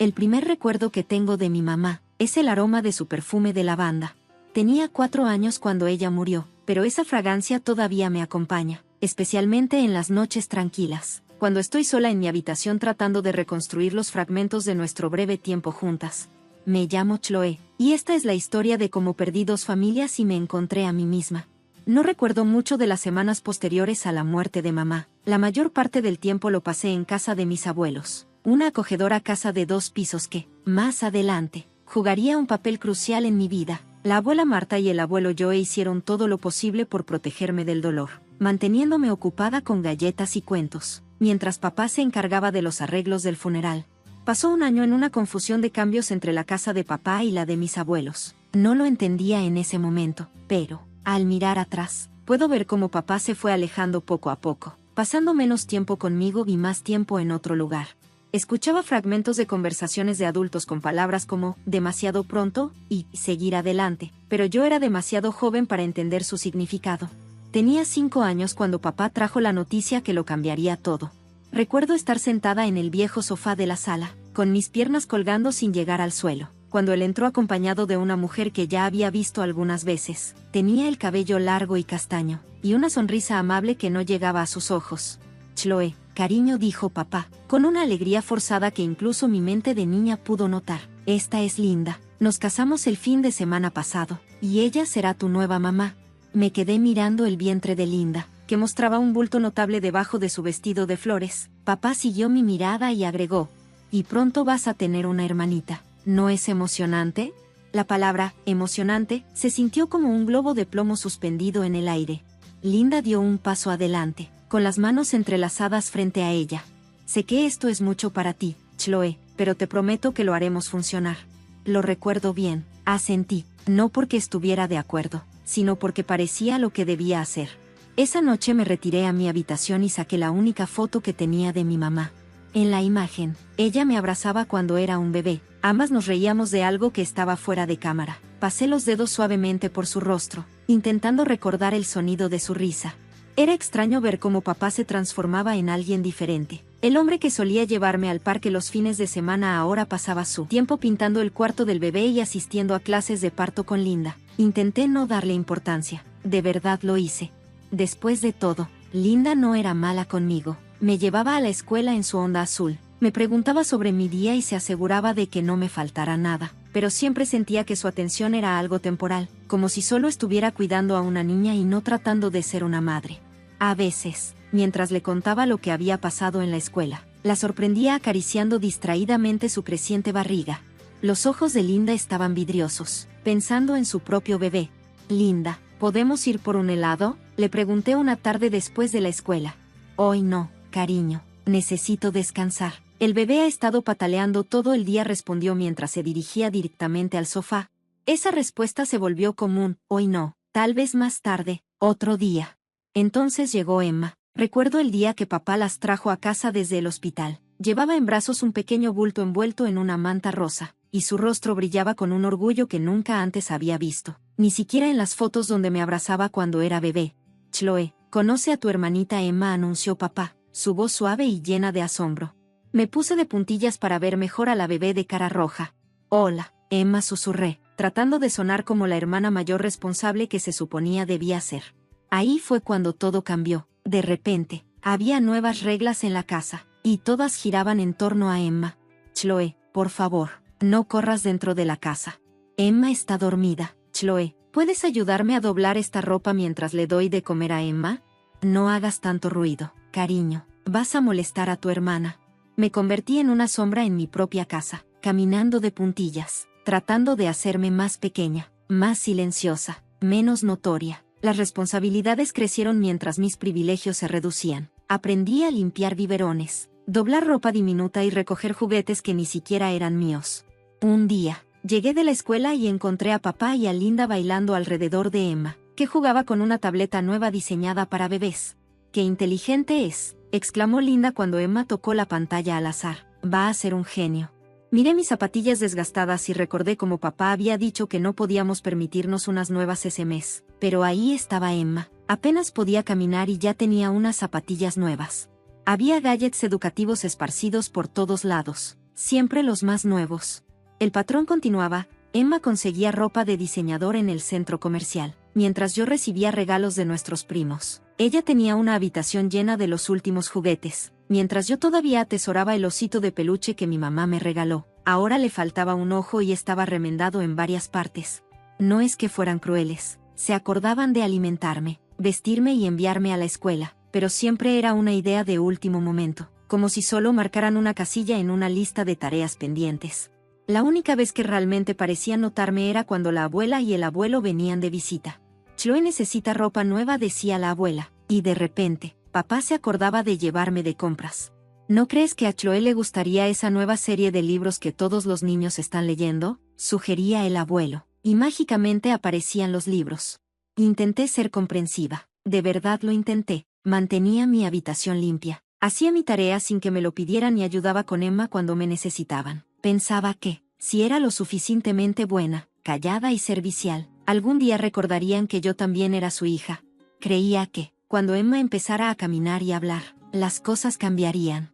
El primer recuerdo que tengo de mi mamá es el aroma de su perfume de lavanda. Tenía 4 años cuando ella murió, pero esa fragancia todavía me acompaña, especialmente en las noches tranquilas, cuando estoy sola en mi habitación tratando de reconstruir los fragmentos de nuestro breve tiempo juntas. Me llamo Chloe, y esta es la historia de cómo perdí 2 familias y me encontré a mí misma. No recuerdo mucho de las semanas posteriores a la muerte de mamá. La mayor parte del tiempo lo pasé en casa de mis abuelos, una acogedora casa de 2 pisos que, más adelante, jugaría un papel crucial en mi vida. La abuela Marta y el abuelo Joe hicieron todo lo posible por protegerme del dolor, manteniéndome ocupada con galletas y cuentos, mientras papá se encargaba de los arreglos del funeral. Pasó un año en una confusión de cambios entre la casa de papá y la de mis abuelos. No lo entendía en ese momento, pero, al mirar atrás, puedo ver cómo papá se fue alejando poco a poco, pasando menos tiempo conmigo y más tiempo en otro lugar. Escuchaba fragmentos de conversaciones de adultos con palabras como demasiado pronto y seguir adelante, pero yo era demasiado joven para entender su significado. Tenía 5 años cuando papá trajo la noticia que lo cambiaría todo. Recuerdo estar sentada en el viejo sofá de la sala, con mis piernas colgando sin llegar al suelo, cuando él entró acompañado de una mujer que ya había visto algunas veces. Tenía el cabello largo y castaño, y una sonrisa amable que no llegaba a sus ojos. Chloe, cariño, dijo papá, con una alegría forzada que incluso mi mente de niña pudo notar. Esta es Linda. Nos casamos el fin de semana pasado, y ella será tu nueva mamá. Me quedé mirando el vientre de Linda, que mostraba un bulto notable debajo de su vestido de flores. Papá siguió mi mirada y agregó: y pronto vas a tener una hermanita. ¿No es emocionante? La palabra emocionante se sintió como un globo de plomo suspendido en el aire. Linda dio un paso adelante, con las manos entrelazadas frente a ella. Sé que esto es mucho para ti, Chloe, pero te prometo que lo haremos funcionar. Lo recuerdo bien, asentí, no porque estuviera de acuerdo, sino porque parecía lo que debía hacer. Esa noche me retiré a mi habitación y saqué la única foto que tenía de mi mamá. En la imagen, ella me abrazaba cuando era un bebé. Ambas nos reíamos de algo que estaba fuera de cámara. Pasé los dedos suavemente por su rostro, intentando recordar el sonido de su risa. Era extraño ver cómo papá se transformaba en alguien diferente. El hombre que solía llevarme al parque los fines de semana ahora pasaba su tiempo pintando el cuarto del bebé y asistiendo a clases de parto con Linda. Intenté no darle importancia. De verdad lo hice. Después de todo, Linda no era mala conmigo. Me llevaba a la escuela en su Honda azul. Me preguntaba sobre mi día y se aseguraba de que no me faltara nada. Pero siempre sentía que su atención era algo temporal, como si solo estuviera cuidando a una niña y no tratando de ser una madre. A veces, mientras le contaba lo que había pasado en la escuela, la sorprendía acariciando distraídamente su creciente barriga. Los ojos de Linda estaban vidriosos, pensando en su propio bebé. Linda, ¿podemos ir por un helado?, le pregunté una tarde después de la escuela. Hoy no, cariño, necesito descansar. El bebé ha estado pataleando todo el día, respondió mientras se dirigía directamente al sofá. Esa respuesta se volvió común. Hoy no, tal vez más tarde, otro día. Entonces llegó Emma. Recuerdo el día que papá las trajo a casa desde el hospital. Llevaba en brazos un pequeño bulto envuelto en una manta rosa, y su rostro brillaba con un orgullo que nunca antes había visto, ni siquiera en las fotos donde me abrazaba cuando era bebé. Chloe, conoce a tu hermanita Emma, anunció papá, su voz suave y llena de asombro. Me puse de puntillas para ver mejor a la bebé de cara roja. Hola, Emma, susurré, tratando de sonar como la hermana mayor responsable que se suponía debía ser. Ahí fue cuando todo cambió. De repente, había nuevas reglas en la casa, y todas giraban en torno a Emma. Chloe, por favor, no corras dentro de la casa. Emma está dormida. Chloe, ¿puedes ayudarme a doblar esta ropa mientras le doy de comer a Emma? No hagas tanto ruido, cariño, vas a molestar a tu hermana. Me convertí en una sombra en mi propia casa, caminando de puntillas, tratando de hacerme más pequeña, más silenciosa, menos notoria. Las responsabilidades crecieron mientras mis privilegios se reducían. Aprendí a limpiar biberones, doblar ropa diminuta y recoger juguetes que ni siquiera eran míos. Un día, llegué de la escuela y encontré a papá y a Linda bailando alrededor de Emma, que jugaba con una tableta nueva diseñada para bebés. ¡Qué inteligente es!, exclamó Linda cuando Emma tocó la pantalla al azar. Va a ser un genio. Miré mis zapatillas desgastadas y recordé cómo papá había dicho que no podíamos permitirnos unas nuevas ese mes. Pero ahí estaba Emma. Apenas podía caminar y ya tenía unas zapatillas nuevas. Había gadgets educativos esparcidos por todos lados. siempre los más nuevos. El patrón continuaba. Emma conseguía ropa de diseñador en el centro comercial, mientras yo recibía regalos de nuestros primos. Ella tenía una habitación llena de los últimos juguetes, mientras yo todavía atesoraba el osito de peluche que mi mamá me regaló. Ahora le faltaba un ojo y estaba remendado en varias partes. No es que fueran crueles, se acordaban de alimentarme, vestirme y enviarme a la escuela, pero siempre era una idea de último momento, como si solo marcaran una casilla en una lista de tareas pendientes. La única vez que realmente parecían notarme era cuando la abuela y el abuelo venían de visita. Chloe necesita ropa nueva, decía la abuela, y de repente, papá se acordaba de llevarme de compras. ¿No crees que a Chloe le gustaría esa nueva serie de libros que todos los niños están leyendo?, sugería el abuelo, y mágicamente aparecían los libros. Intenté ser comprensiva, de verdad lo intenté, mantenía mi habitación limpia, hacía mi tarea sin que me lo pidieran y ayudaba con Emma cuando me necesitaban. Pensaba que, si era lo suficientemente buena, callada y servicial, algún día recordarían que yo también era su hija. Creía que, cuando Emma empezara a caminar y hablar, las cosas cambiarían.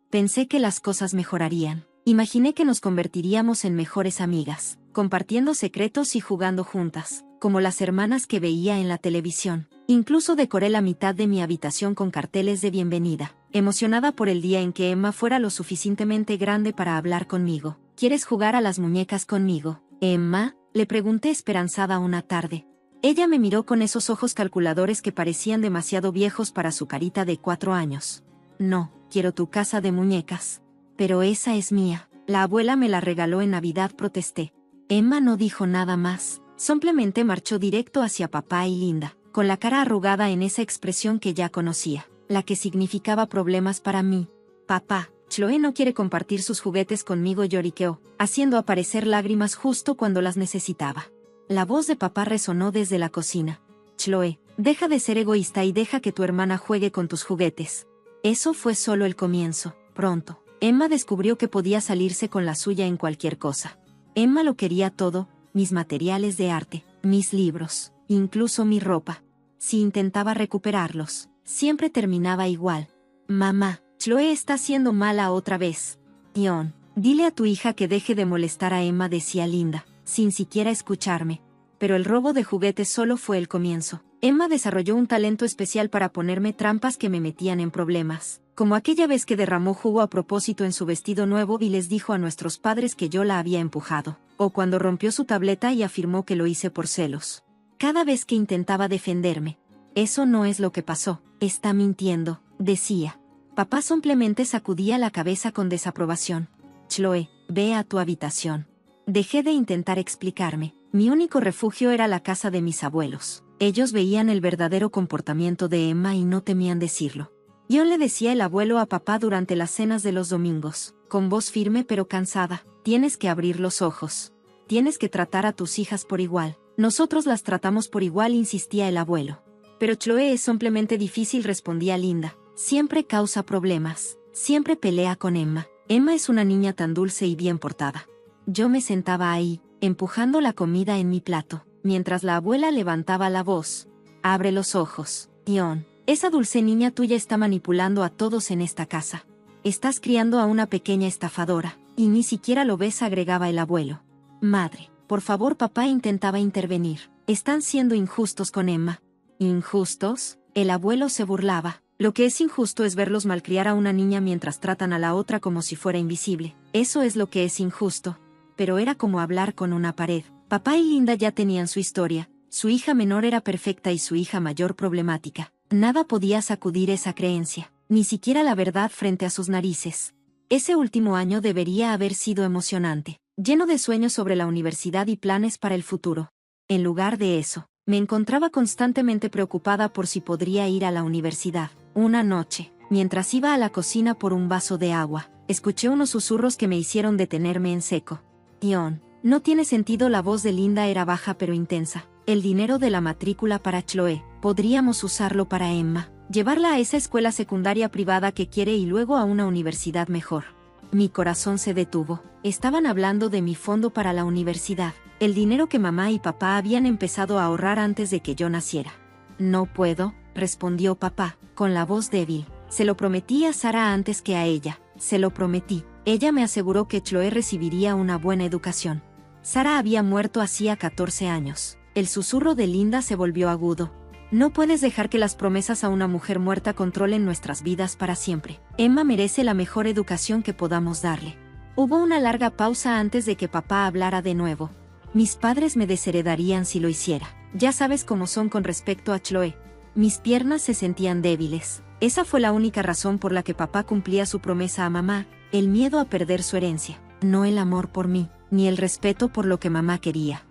Pensé que las cosas mejorarían. Imaginé que nos convertiríamos en mejores amigas, compartiendo secretos y jugando juntas, como las hermanas que veía en la televisión. Incluso decoré la mitad de mi habitación con carteles de bienvenida, emocionada por el día en que Emma fuera lo suficientemente grande para hablar conmigo. ¿Quieres jugar a las muñecas conmigo, Emma?, le pregunté esperanzada una tarde. Ella me miró con esos ojos calculadores que parecían demasiado viejos para su carita de 4 años. No, quiero tu casa de muñecas. Pero esa es mía. La abuela me la regaló en Navidad, protesté. Emma no dijo nada más, simplemente marchó directo hacia papá y Linda, con la cara arrugada en esa expresión que ya conocía, la que significaba problemas para mí. Papá, Chloe no quiere compartir sus juguetes conmigo, lloriqueó, haciendo aparecer lágrimas justo cuando las necesitaba. La voz de papá resonó desde la cocina. Chloe, deja de ser egoísta y deja que tu hermana juegue con tus juguetes. Eso fue solo el comienzo. Pronto, Emma descubrió que podía salirse con la suya en cualquier cosa. Emma lo quería todo, mis materiales de arte, mis libros, incluso mi ropa. Si intentaba recuperarlos, siempre terminaba igual. Mamá, Chloe está haciendo mala otra vez. Ion, dile a tu hija que deje de molestar a Emma, decía Linda, sin siquiera escucharme. Pero el robo de juguetes solo fue el comienzo. Emma desarrolló un talento especial para ponerme trampas que me metían en problemas, como aquella vez que derramó jugo a propósito en su vestido nuevo y les dijo a nuestros padres que yo la había empujado, o cuando rompió su tableta y afirmó que lo hice por celos. Cada vez que intentaba defenderme, eso no es lo que pasó, está mintiendo, decía. Papá simplemente sacudía la cabeza con desaprobación. Chloe, ve a tu habitación. Dejé de intentar explicarme. Mi único refugio era la casa de mis abuelos. Ellos veían el verdadero comportamiento de Emma y no temían decirlo. Yo le decía el abuelo a papá durante las cenas de los domingos, con voz firme pero cansada, tienes que abrir los ojos. Tienes que tratar a tus hijas por igual. Nosotros las tratamos por igual, insistía el abuelo. Pero Chloe es simplemente difícil, respondía Linda. Siempre causa problemas. Siempre pelea con Emma. Emma es una niña tan dulce y bien portada. Yo me sentaba ahí, empujando la comida en mi plato, mientras la abuela levantaba la voz. Abre los ojos, Ion. Esa dulce niña tuya está manipulando a todos en esta casa. Estás criando a una pequeña estafadora, y ni siquiera lo ves, agregaba el abuelo. Madre, por favor, papá intentaba intervenir. Están siendo injustos con Emma. ¿Injustos? El abuelo se burlaba. Lo que es injusto es verlos malcriar a una niña mientras tratan a la otra como si fuera invisible. Eso es lo que es injusto. Pero era como hablar con una pared. Papá y Linda ya tenían su historia. Su hija menor era perfecta y su hija mayor problemática. Nada podía sacudir esa creencia, ni siquiera la verdad frente a sus narices. Ese último año debería haber sido emocionante, lleno de sueños sobre la universidad y planes para el futuro. En lugar de eso, me encontraba constantemente preocupada por si podría ir a la universidad. Una noche, mientras iba a la cocina por un vaso de agua, escuché unos susurros que me hicieron detenerme en seco. Ion, no tiene sentido. La voz de Linda era baja pero intensa. El dinero de la matrícula para Chloe, podríamos usarlo para Emma, llevarla a esa escuela secundaria privada que quiere y luego a una universidad mejor. Mi corazón se detuvo. Estaban hablando de mi fondo para la universidad, el dinero que mamá y papá habían empezado a ahorrar antes de que yo naciera. No puedo, respondió papá, con la voz débil. Se lo prometí a Sara antes que a ella. Se lo prometí. Ella me aseguró que Chloe recibiría una buena educación. Sara había muerto hacía 14 años. El susurro de Linda se volvió agudo. No puedes dejar que las promesas a una mujer muerta controlen nuestras vidas para siempre. Emma merece la mejor educación que podamos darle. Hubo una larga pausa antes de que papá hablara de nuevo. Mis padres me desheredarían si lo hiciera. Ya sabes cómo son con respecto a Chloe. Mis piernas se sentían débiles. Esa fue la única razón por la que papá cumplía su promesa a mamá, el miedo a perder su herencia, no el amor por mí, ni el respeto por lo que mamá quería.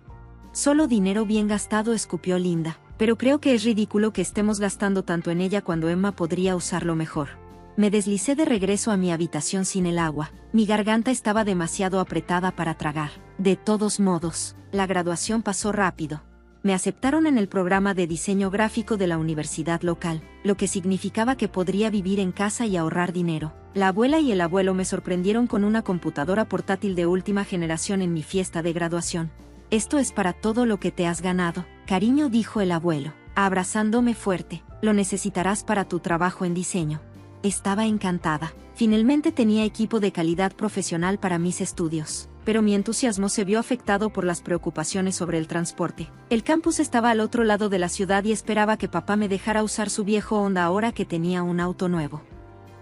Solo dinero bien gastado, escupió Linda, pero creo que es ridículo que estemos gastando tanto en ella cuando Emma podría usarlo mejor. Me deslicé de regreso a mi habitación sin el agua. Mi garganta estaba demasiado apretada para tragar. De todos modos, la graduación pasó rápido. Me aceptaron en el programa de diseño gráfico de la universidad local, lo que significaba que podría vivir en casa y ahorrar dinero. La abuela y el abuelo me sorprendieron con una computadora portátil de última generación en mi fiesta de graduación. Esto es para todo lo que te has ganado, cariño, dijo el abuelo, abrazándome fuerte. Lo necesitarás para tu trabajo en diseño. Estaba encantada. Finalmente tenía equipo de calidad profesional para mis estudios, pero mi entusiasmo se vio afectado por las preocupaciones sobre el transporte. El campus estaba al otro lado de la ciudad y esperaba que papá me dejara usar su viejo Honda ahora que tenía un auto nuevo.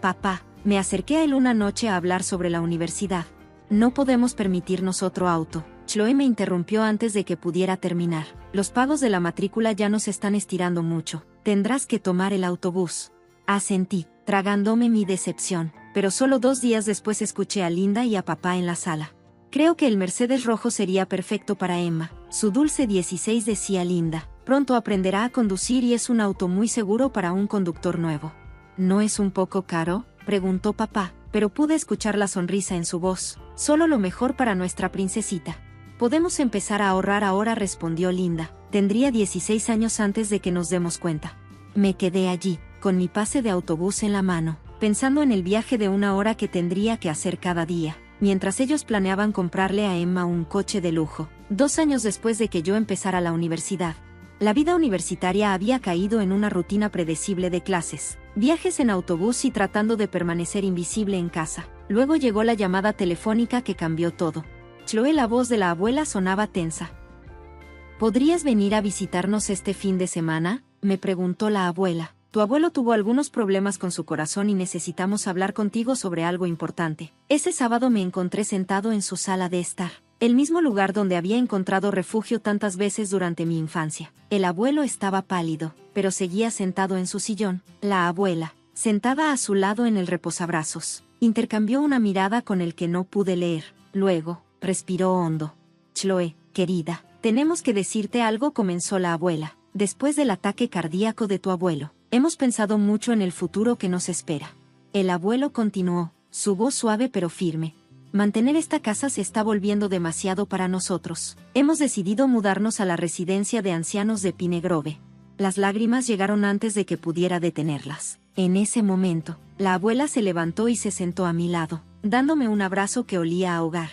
Papá, me acerqué a él una noche a hablar sobre la universidad. No podemos permitirnos otro auto. Chloe me interrumpió antes de que pudiera terminar. Los pagos de la matrícula ya nos están estirando mucho. Tendrás que tomar el autobús. Asentí, tragándome mi decepción, pero solo 2 días después escuché a Linda y a papá en la sala. Creo que el Mercedes rojo sería perfecto para Emma. Su dulce 16, decía Linda. Pronto aprenderá a conducir y es un auto muy seguro para un conductor nuevo. ¿No es un poco caro?, preguntó papá, pero pude escuchar la sonrisa en su voz. Solo lo mejor para nuestra princesita. Podemos empezar a ahorrar ahora, respondió Linda. Tendría 16 años antes de que nos demos cuenta. Me quedé allí, con mi pase de autobús en la mano, pensando en el viaje de 1 hora que tendría que hacer cada día, mientras ellos planeaban comprarle a Emma un coche de lujo. 2 años después de que yo empezara la universidad. La vida universitaria había caído en una rutina predecible de clases, viajes en autobús y tratando de permanecer invisible en casa. Luego llegó la llamada telefónica que cambió todo. Chloe, la voz de la abuela sonaba tensa. ¿Podrías venir a visitarnos este fin de semana?, me preguntó la abuela. Tu abuelo tuvo algunos problemas con su corazón y necesitamos hablar contigo sobre algo importante. Ese sábado me encontré sentado en su sala de estar, el mismo lugar donde había encontrado refugio tantas veces durante mi infancia. El abuelo estaba pálido, pero seguía sentado en su sillón. La abuela, sentada a su lado en el reposabrazos, intercambió una mirada con el que no pude leer. Luego, respiró hondo. Chloe, querida, tenemos que decirte algo, comenzó la abuela. Después del ataque cardíaco de tu abuelo, hemos pensado mucho en el futuro que nos espera. El abuelo continuó, su voz suave pero firme. Mantener esta casa se está volviendo demasiado para nosotros. Hemos decidido mudarnos a la residencia de ancianos de Pine Grove. Las lágrimas llegaron antes de que pudiera detenerlas. En ese momento, la abuela se levantó y se sentó a mi lado, dándome un abrazo que olía a hogar.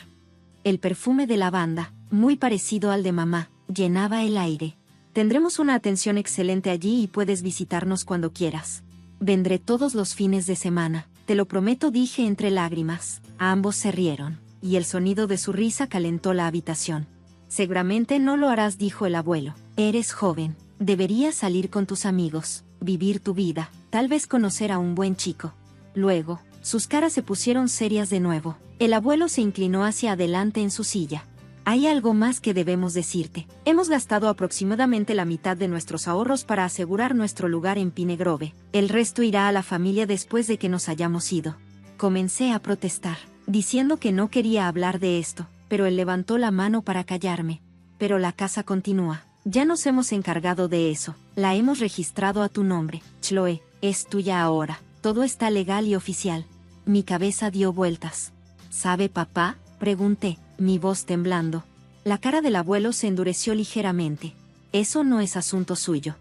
El perfume de lavanda, muy parecido al de mamá, llenaba el aire. Tendremos una atención excelente allí y puedes visitarnos cuando quieras. Vendré todos los fines de semana, te lo prometo, dije entre lágrimas. Ambos se rieron, y el sonido de su risa calentó la habitación. Seguramente no lo harás, dijo el abuelo. Eres joven, deberías salir con tus amigos, vivir tu vida, tal vez conocer a un buen chico. Luego, sus caras se pusieron serias de nuevo. El abuelo se inclinó hacia adelante en su silla. Hay algo más que debemos decirte. Hemos gastado aproximadamente la mitad de nuestros ahorros para asegurar nuestro lugar en Pine Grove. El resto irá a la familia después de que nos hayamos ido. Comencé a protestar, diciendo que no quería hablar de esto, pero él levantó la mano para callarme. Pero la casa continúa. Ya nos hemos encargado de eso. La hemos registrado a tu nombre. Chloe, es tuya ahora. Todo está legal y oficial. Mi cabeza dio vueltas. ¿Sabe papá?, pregunté, mi voz temblando. La cara del abuelo se endureció ligeramente. Eso no es asunto suyo.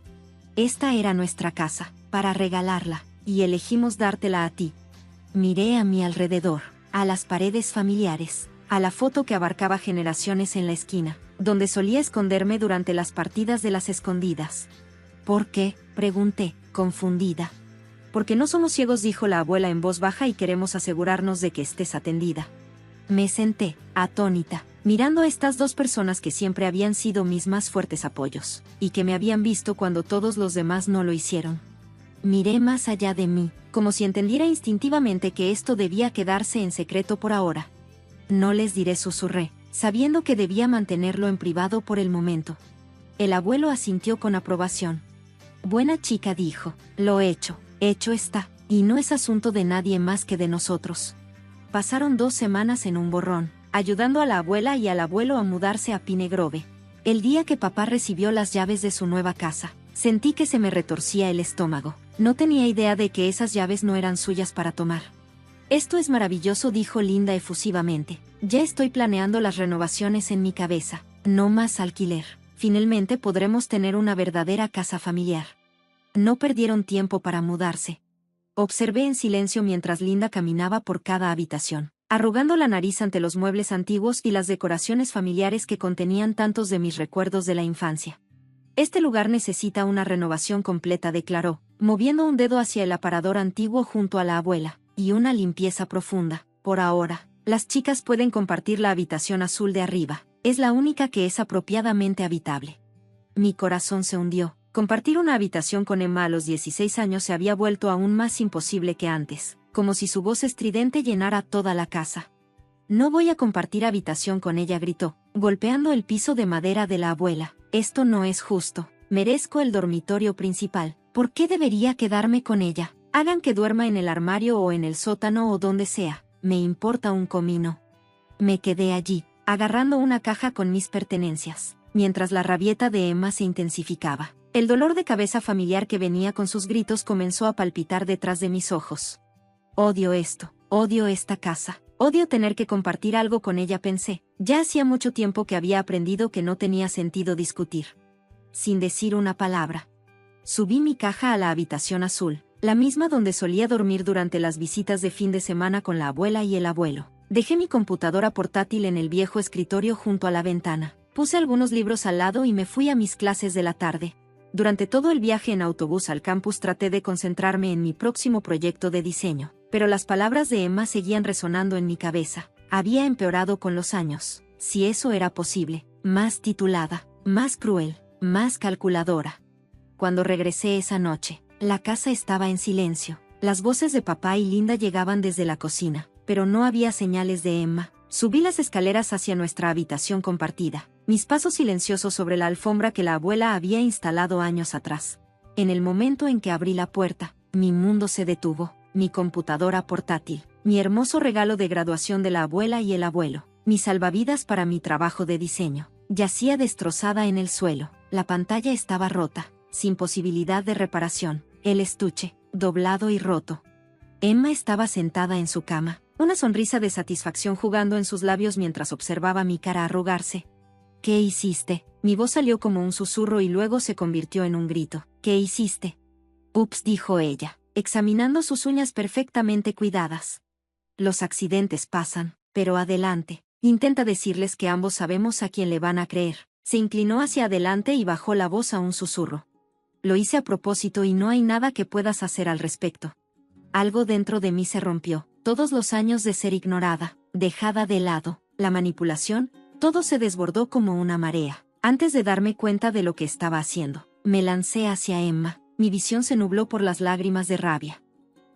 Esta era nuestra casa, para regalarla, y elegimos dártela a ti. Miré a mi alrededor, a las paredes familiares, a la foto que abarcaba generaciones en la esquina, donde solía esconderme durante las partidas de las escondidas. ¿Por qué?, pregunté, confundida. Porque no somos ciegos, dijo la abuela en voz baja, y queremos asegurarnos de que estés atendida. Me senté, atónita, mirando a estas dos personas que siempre habían sido mis más fuertes apoyos, y que me habían visto cuando todos los demás no lo hicieron. Miré más allá de mí, como si entendiera instintivamente que esto debía quedarse en secreto por ahora. No les diré, susurré, sabiendo que debía mantenerlo en privado por el momento. El abuelo asintió con aprobación. Buena chica, dijo, lo hecho está, y no es asunto de nadie más que de nosotros. Pasaron 2 semanas en un borrón, ayudando a la abuela y al abuelo a mudarse a Pine Grove. El día que papá recibió las llaves de su nueva casa, sentí que se me retorcía el estómago. No tenía idea de que esas llaves no eran suyas para tomar. Esto es maravilloso, dijo Linda efusivamente. Ya estoy planeando las renovaciones en mi cabeza. No más alquiler. Finalmente podremos tener una verdadera casa familiar. No perdieron tiempo para mudarse. Observé en silencio mientras Linda caminaba por cada habitación, arrugando la nariz ante los muebles antiguos y las decoraciones familiares que contenían tantos de mis recuerdos de la infancia. Este lugar necesita una renovación completa, declaró, moviendo un dedo hacia el aparador antiguo junto a la abuela, y una limpieza profunda. Por ahora, las chicas pueden compartir la habitación azul de arriba. Es la única que es apropiadamente habitable. Mi corazón se hundió. Compartir una habitación con Emma a los 16 años se había vuelto aún más imposible que antes, como si su voz estridente llenara toda la casa. No voy a compartir habitación con ella, gritó, golpeando el piso de madera de la abuela. Esto no es justo. Merezco el dormitorio principal. ¿Por qué debería quedarme con ella? Hagan que duerma en el armario o en el sótano o donde sea. Me importa un comino. Me quedé allí, agarrando una caja con mis pertenencias, mientras la rabieta de Emma se intensificaba. El dolor de cabeza familiar que venía con sus gritos comenzó a palpitar detrás de mis ojos. Odio esto, odio esta casa, odio tener que compartir algo con ella, pensé. Ya hacía mucho tiempo que había aprendido que no tenía sentido discutir. Sin decir una palabra, subí mi caja a la habitación azul, la misma donde solía dormir durante las visitas de fin de semana con la abuela y el abuelo. Dejé mi computadora portátil en el viejo escritorio junto a la ventana. Puse algunos libros al lado y me fui a mis clases de la tarde. Durante todo el viaje en autobús al campus traté de concentrarme en mi próximo proyecto de diseño, pero las palabras de Emma seguían resonando en mi cabeza. Había empeorado con los años, si eso era posible, más titulada, más cruel, más calculadora. Cuando regresé esa noche, la casa estaba en silencio. Las voces de papá y Linda llegaban desde la cocina, pero no había señales de Emma. Subí las escaleras hacia nuestra habitación compartida, mis pasos silenciosos sobre la alfombra que la abuela había instalado años atrás. En el momento en que abrí la puerta, mi mundo se detuvo. Mi computadora portátil, mi hermoso regalo de graduación de la abuela y el abuelo, mi salvavidas para mi trabajo de diseño, yacía destrozada en el suelo. La pantalla estaba rota, sin posibilidad de reparación, el estuche, doblado y roto. Emma estaba sentada en su cama, una sonrisa de satisfacción jugando en sus labios mientras observaba mi cara arrugarse. ¿Qué hiciste? Mi voz salió como un susurro y luego se convirtió en un grito. ¿Qué hiciste? Ups, dijo ella, examinando sus uñas perfectamente cuidadas. Los accidentes pasan, pero adelante. Intenta decirles que ambos sabemos a quién le van a creer. Se inclinó hacia adelante y bajó la voz a un susurro. Lo hice a propósito y no hay nada que puedas hacer al respecto. Algo dentro de mí se rompió. Todos los años de ser ignorada, dejada de lado, la manipulación, todo se desbordó como una marea. Antes de darme cuenta de lo que estaba haciendo, me lancé hacia Emma. Mi visión se nubló por las lágrimas de rabia.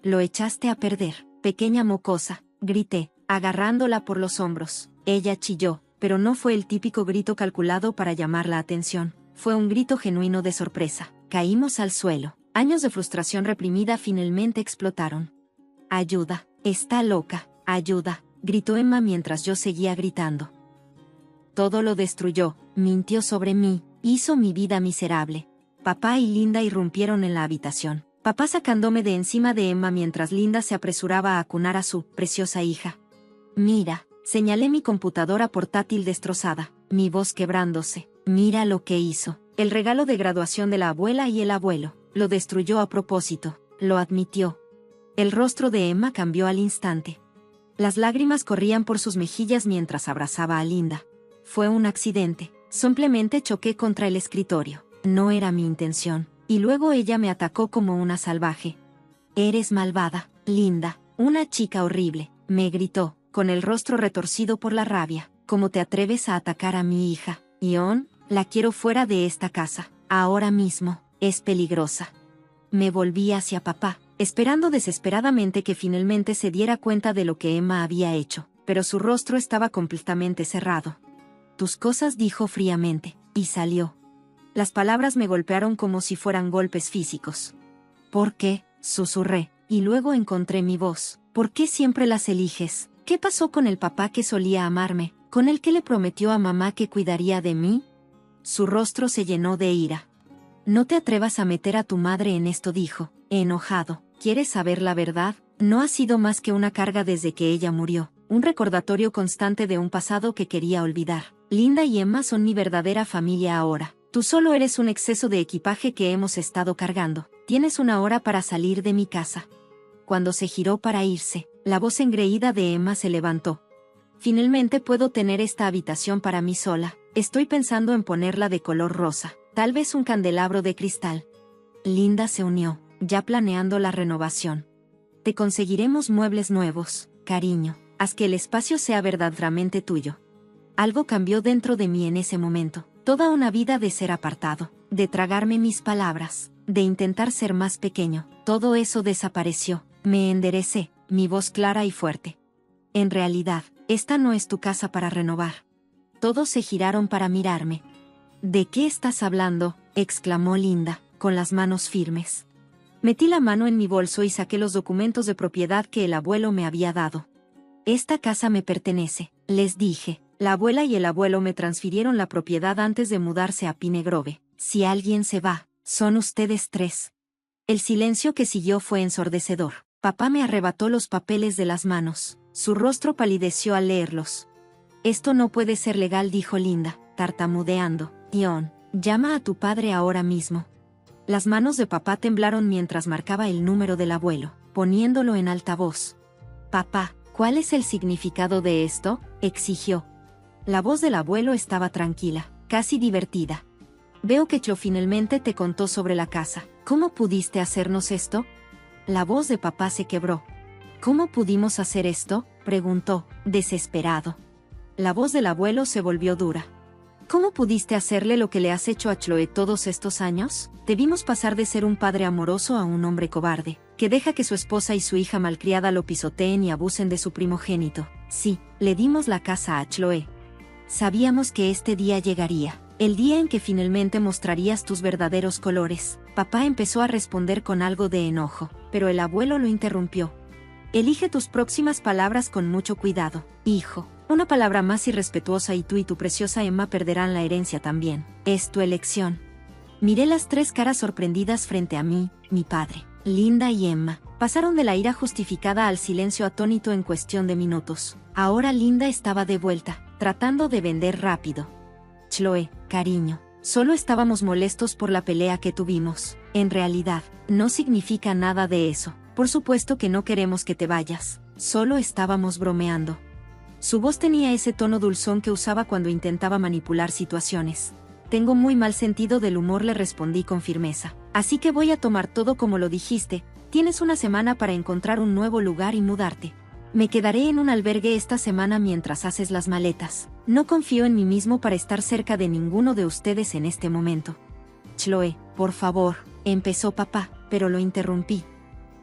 Lo echaste a perder, pequeña mocosa, grité, agarrándola por los hombros. Ella chilló, pero no fue el típico grito calculado para llamar la atención. Fue un grito genuino de sorpresa. Caímos al suelo. Años de frustración reprimida finalmente explotaron. Ayuda, está loca, ayuda, gritó Emma mientras yo seguía gritando. Todo lo destruyó, mintió sobre mí, hizo mi vida miserable. Papá y Linda irrumpieron en la habitación. Papá sacándome de encima de Emma mientras Linda se apresuraba a acunar a su preciosa hija. Mira, señalé mi computadora portátil destrozada, mi voz quebrándose. Mira lo que hizo. El regalo de graduación de la abuela y el abuelo. Lo destruyó a propósito, lo admitió. El rostro de Emma cambió al instante. Las lágrimas corrían por sus mejillas mientras abrazaba a Linda. Fue un accidente, simplemente choqué contra el escritorio. No era mi intención. Y luego ella me atacó como una salvaje. Eres malvada, Linda, una chica horrible, me gritó, con el rostro retorcido por la rabia. ¿Cómo te atreves a atacar a mi hija? Ion, la quiero fuera de esta casa, ahora mismo, es peligrosa. Me volví hacia papá, esperando desesperadamente que finalmente se diera cuenta de lo que Emma había hecho, pero su rostro estaba completamente cerrado. Tus cosas, dijo fríamente, y salió. Las palabras me golpearon como si fueran golpes físicos. ¿Por qué?, susurré, y luego encontré mi voz. ¿Por qué siempre las eliges? ¿Qué pasó con el papá que solía amarme, con el que le prometió a mamá que cuidaría de mí? Su rostro se llenó de ira. No te atrevas a meter a tu madre en esto, dijo, enojado. ¿Quieres saber la verdad? No ha sido más que una carga desde que ella murió, un recordatorio constante de un pasado que quería olvidar. Linda y Emma son mi verdadera familia ahora. Tú solo eres un exceso de equipaje que hemos estado cargando. Tienes una hora para salir de mi casa. Cuando se giró para irse, la voz engreída de Emma se levantó. Finalmente puedo tener esta habitación para mí sola. Estoy pensando en ponerla de color rosa, tal vez un candelabro de cristal. Linda se unió, ya planeando la renovación. Te conseguiremos muebles nuevos, cariño. Haz que el espacio sea verdaderamente tuyo. Algo cambió dentro de mí en ese momento. Toda una vida de ser apartado, de tragarme mis palabras, de intentar ser más pequeño. Todo eso desapareció. Me enderecé, mi voz clara y fuerte. En realidad, esta no es tu casa para renovar. Todos se giraron para mirarme. ¿De qué estás hablando?, exclamó Linda, con las manos firmes. Metí la mano en mi bolso y saqué los documentos de propiedad que el abuelo me había dado. Esta casa me pertenece, les dije. La abuela y el abuelo me transfirieron la propiedad antes de mudarse a Pine Grove. Si alguien se va, son ustedes tres. El silencio que siguió fue ensordecedor. Papá me arrebató los papeles de las manos. Su rostro palideció al leerlos. Esto no puede ser legal, dijo Linda, tartamudeando. Ion, llama a tu padre ahora mismo. Las manos de papá temblaron mientras marcaba el número del abuelo, poniéndolo en altavoz. Papá, ¿cuál es el significado de esto?, exigió. La voz del abuelo estaba tranquila, casi divertida. Veo que Chlo finalmente te contó sobre la casa. ¿Cómo pudiste hacernos esto? La voz de papá se quebró. ¿Cómo pudimos hacer esto?, preguntó, desesperado. La voz del abuelo se volvió dura. ¿Cómo pudiste hacerle lo que le has hecho a Chloe todos estos años? Te vimos pasar de ser un padre amoroso a un hombre cobarde, que deja que su esposa y su hija malcriada lo pisoteen y abusen de su primogénito. Sí, le dimos la casa a Chloe. Sabíamos que este día llegaría, el día en que finalmente mostrarías tus verdaderos colores. Papá empezó a responder con algo de enojo, pero el abuelo lo interrumpió. Elige tus próximas palabras con mucho cuidado, hijo. Una palabra más irrespetuosa y tú y tu preciosa Emma perderán la herencia también. Es tu elección. Miré las tres caras sorprendidas frente a mí, mi padre, Linda y Emma. Pasaron de la ira justificada al silencio atónito en cuestión de minutos. Ahora Linda estaba de vuelta, tratando de vender rápido. Chloe, cariño, solo estábamos molestos por la pelea que tuvimos. En realidad, no significa nada de eso. Por supuesto que no queremos que te vayas. Solo estábamos bromeando. Su voz tenía ese tono dulzón que usaba cuando intentaba manipular situaciones. Tengo muy mal sentido del humor, le respondí con firmeza. Así que voy a tomar todo como lo dijiste. Tienes una semana para encontrar un nuevo lugar y mudarte. Me quedaré en un albergue esta semana mientras haces las maletas. No confío en mí mismo para estar cerca de ninguno de ustedes en este momento. Chloe, por favor, empezó papá, pero lo interrumpí.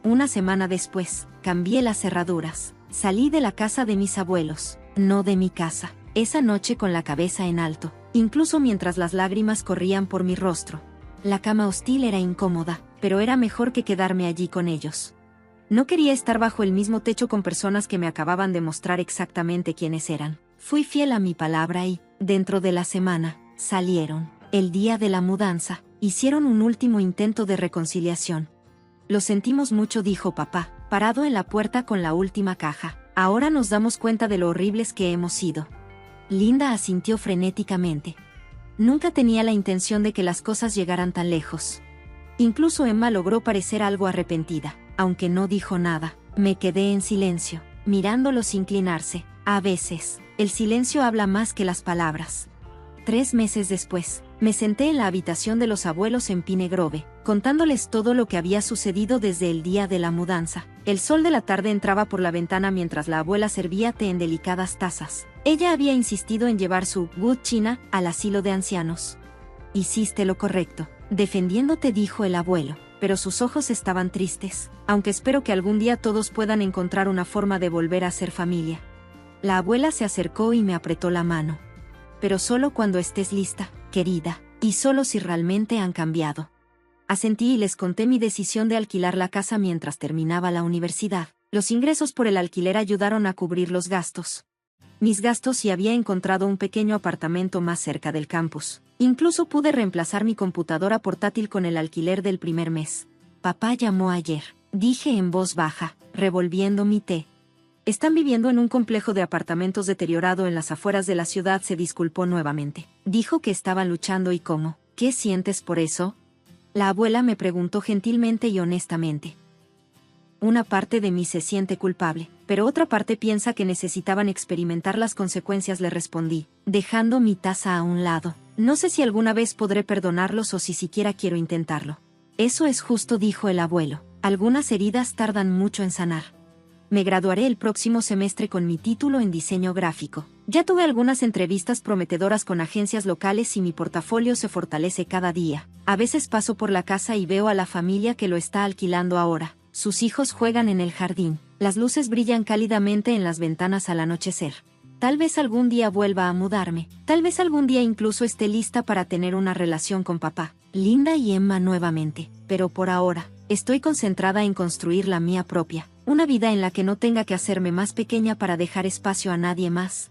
Una semana después, cambié las cerraduras. Salí de la casa de mis abuelos, no de mi casa. Esa noche con la cabeza en alto, incluso mientras las lágrimas corrían por mi rostro. La cama hostil era incómoda, pero era mejor que quedarme allí con ellos. No quería estar bajo el mismo techo con personas que me acababan de mostrar exactamente quiénes eran. Fui fiel a mi palabra y, dentro de la semana, salieron. El día de la mudanza, hicieron un último intento de reconciliación. Lo sentimos mucho, dijo papá, parado en la puerta con la última caja. Ahora nos damos cuenta de lo horribles que hemos sido. Linda asintió frenéticamente. Nunca tenía la intención de que las cosas llegaran tan lejos. Incluso Emma logró parecer algo arrepentida, aunque no dijo nada. Me quedé en silencio, mirándolos inclinarse. A veces, el silencio habla más que las palabras. 3 meses después, Me senté en la habitación de los abuelos en Pine Grove, contándoles todo lo que había sucedido desde el día de la mudanza. El sol de la tarde entraba por la ventana mientras la abuela servía té en delicadas tazas. Ella había insistido en llevar su good china al asilo de ancianos. Hiciste lo correcto, defendiéndote, dijo el abuelo, pero sus ojos estaban tristes, aunque espero que algún día todos puedan encontrar una forma de volver a ser familia. La abuela se acercó y me apretó la mano. Pero solo cuando estés lista, querida, y solo si realmente han cambiado. Asentí y les conté mi decisión de alquilar la casa mientras terminaba la universidad. Los ingresos por el alquiler ayudaron a cubrir los gastos. Mis gastos y había encontrado un pequeño apartamento más cerca del campus. Incluso pude reemplazar mi computadora portátil con el alquiler del primer mes. Papá llamó ayer, dije en voz baja, revolviendo mi té. Están viviendo en un complejo de apartamentos deteriorado en las afueras de la ciudad. Se disculpó nuevamente. Dijo que estaban luchando y cómo. ¿Qué sientes por eso? La abuela me preguntó gentilmente y honestamente. Una parte de mí se siente culpable, pero otra parte piensa que necesitaban experimentar las consecuencias, le respondí, dejando mi taza a un lado. No sé si alguna vez podré perdonarlos o si siquiera quiero intentarlo. Eso es justo, dijo el abuelo. Algunas heridas tardan mucho en sanar. Me graduaré el próximo semestre con mi título en diseño gráfico. Ya tuve algunas entrevistas prometedoras con agencias locales y mi portafolio se fortalece cada día. A veces paso por la casa y veo a la familia que lo está alquilando ahora. Sus hijos juegan en el jardín. Las luces brillan cálidamente en las ventanas al anochecer. Tal vez algún día vuelva a mudarme. Tal vez algún día incluso esté lista para tener una relación con papá, Linda y Emma nuevamente. Pero por ahora, estoy concentrada en construir la mía propia. Una vida en la que no tenga que hacerme más pequeña para dejar espacio a nadie más.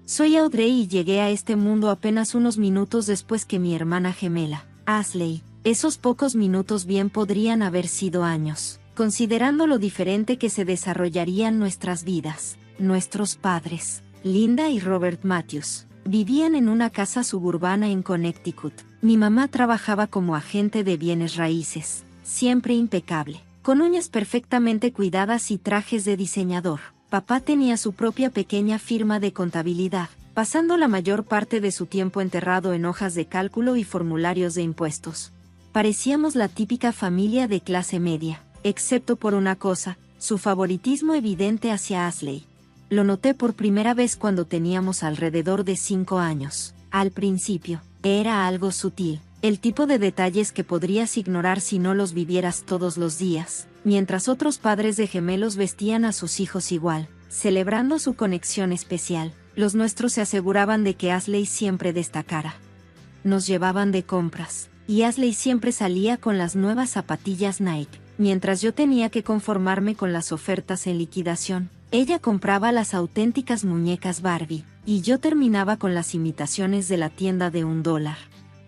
Soy Audrey y llegué a este mundo apenas unos minutos después que mi hermana gemela, Ashley. Esos pocos minutos bien podrían haber sido años, considerando lo diferente que se desarrollarían nuestras vidas. Nuestros padres, Linda y Robert Matthews, vivían en una casa suburbana en Connecticut. Mi mamá trabajaba como agente de bienes raíces, siempre impecable, con uñas perfectamente cuidadas y trajes de diseñador. Papá tenía su propia pequeña firma de contabilidad, pasando la mayor parte de su tiempo enterrado en hojas de cálculo y formularios de impuestos. Parecíamos la típica familia de clase media, excepto por una cosa, su favoritismo evidente hacia Ashley. Lo noté por primera vez cuando teníamos alrededor de 5 años. Al principio, era algo sutil. El tipo de detalles que podrías ignorar si no los vivieras todos los días, mientras otros padres de gemelos vestían a sus hijos igual, celebrando su conexión especial. Los nuestros se aseguraban de que Ashley siempre destacara. Nos llevaban de compras, y Ashley siempre salía con las nuevas zapatillas Nike, mientras yo tenía que conformarme con las ofertas en liquidación. Ella compraba las auténticas muñecas Barbie, y yo terminaba con las imitaciones de la tienda de $1.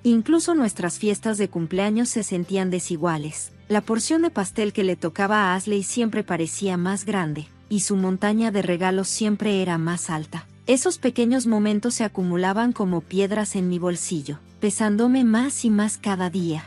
Incluso nuestras fiestas de cumpleaños se sentían desiguales. La porción de pastel que le tocaba a Ashley siempre parecía más grande, y su montaña de regalos siempre era más alta. Esos pequeños momentos se acumulaban como piedras en mi bolsillo, pesándome más y más cada día.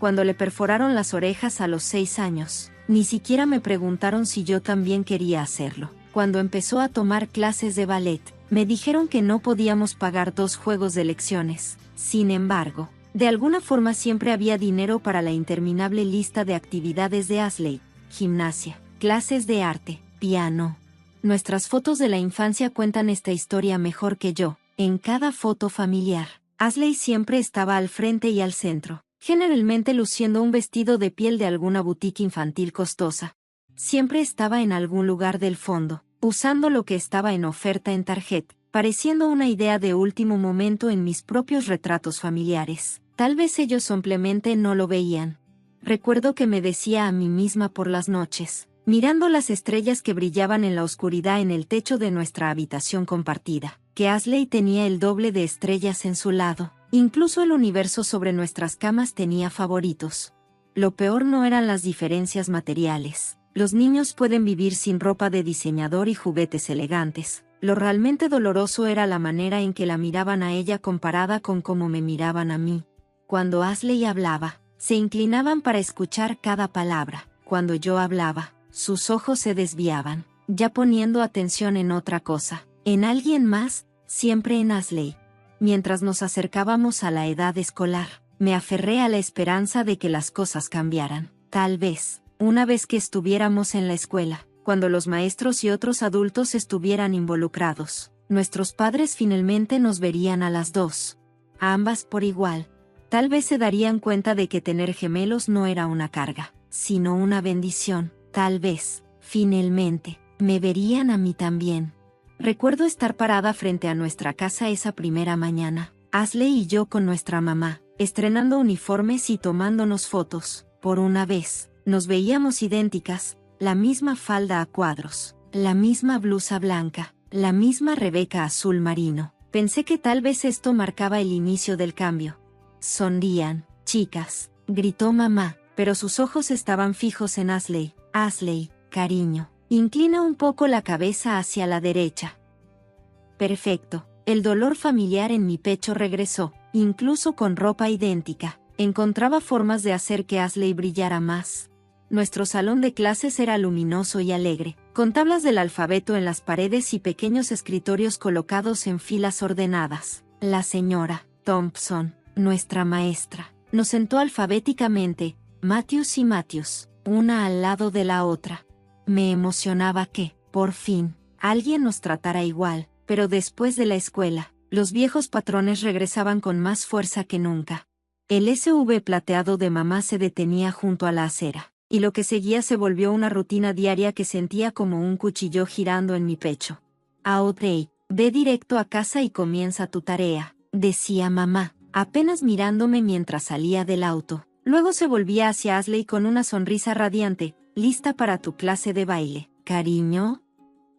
Cuando le perforaron las orejas a los 6 años, ni siquiera me preguntaron si yo también quería hacerlo. Cuando empezó a tomar clases de ballet, me dijeron que no podíamos pagar 2 juegos de lecciones. Sin embargo, de alguna forma siempre había dinero para la interminable lista de actividades de Ashley: gimnasia, clases de arte, piano. Nuestras fotos de la infancia cuentan esta historia mejor que yo. En cada foto familiar, Ashley siempre estaba al frente y al centro, generalmente luciendo un vestido de piel de alguna boutique infantil costosa. Siempre estaba en algún lugar del fondo, usando lo que estaba en oferta en Target, pareciendo una idea de último momento en mis propios retratos familiares. Tal vez ellos simplemente no lo veían. Recuerdo que me decía a mí misma por las noches, mirando las estrellas que brillaban en la oscuridad en el techo de nuestra habitación compartida, que Ashley tenía el doble de estrellas en su lado. Incluso el universo sobre nuestras camas tenía favoritos. Lo peor no eran las diferencias materiales. Los niños pueden vivir sin ropa de diseñador y juguetes elegantes. Lo realmente doloroso era la manera en que la miraban a ella comparada con cómo me miraban a mí. Cuando Ashley hablaba, se inclinaban para escuchar cada palabra. Cuando yo hablaba, sus ojos se desviaban, ya poniendo atención en otra cosa, en alguien más, siempre en Ashley. Mientras nos acercábamos a la edad escolar, me aferré a la esperanza de que las cosas cambiaran. Tal vez, una vez que estuviéramos en la escuela, cuando los maestros y otros adultos estuvieran involucrados, nuestros padres finalmente nos verían a las dos. A ambas por igual. Tal vez se darían cuenta de que tener gemelos no era una carga, sino una bendición. Tal vez, finalmente, me verían a mí también. Recuerdo estar parada frente a nuestra casa esa primera mañana, Ashley y yo con nuestra mamá, estrenando uniformes y tomándonos fotos. Por una vez, nos veíamos idénticas, la misma falda a cuadros, la misma blusa blanca, la misma rebeca azul marino. Pensé que tal vez esto marcaba el inicio del cambio. Sonrían, chicas, gritó mamá, pero sus ojos estaban fijos en Ashley. Ashley, cariño, inclina un poco la cabeza hacia la derecha. Perfecto. El dolor familiar en mi pecho regresó, incluso con ropa idéntica. Encontraba formas de hacer que Ashley brillara más. Nuestro salón de clases era luminoso y alegre, con tablas del alfabeto en las paredes y pequeños escritorios colocados en filas ordenadas. La señora Thompson, nuestra maestra, nos sentó alfabéticamente, Matthews y Matthews, una al lado de la otra. Me emocionaba que, por fin, alguien nos tratara igual, pero después de la escuela, los viejos patrones regresaban con más fuerza que nunca. El SUV plateado de mamá se detenía junto a la acera, y lo que seguía se volvió una rutina diaria que sentía como un cuchillo girando en mi pecho. Audrey, ve directo a casa y comienza tu tarea, decía mamá, apenas mirándome mientras salía del auto. Luego se volvía hacia Ashley con una sonrisa radiante, lista para tu clase de baile, cariño.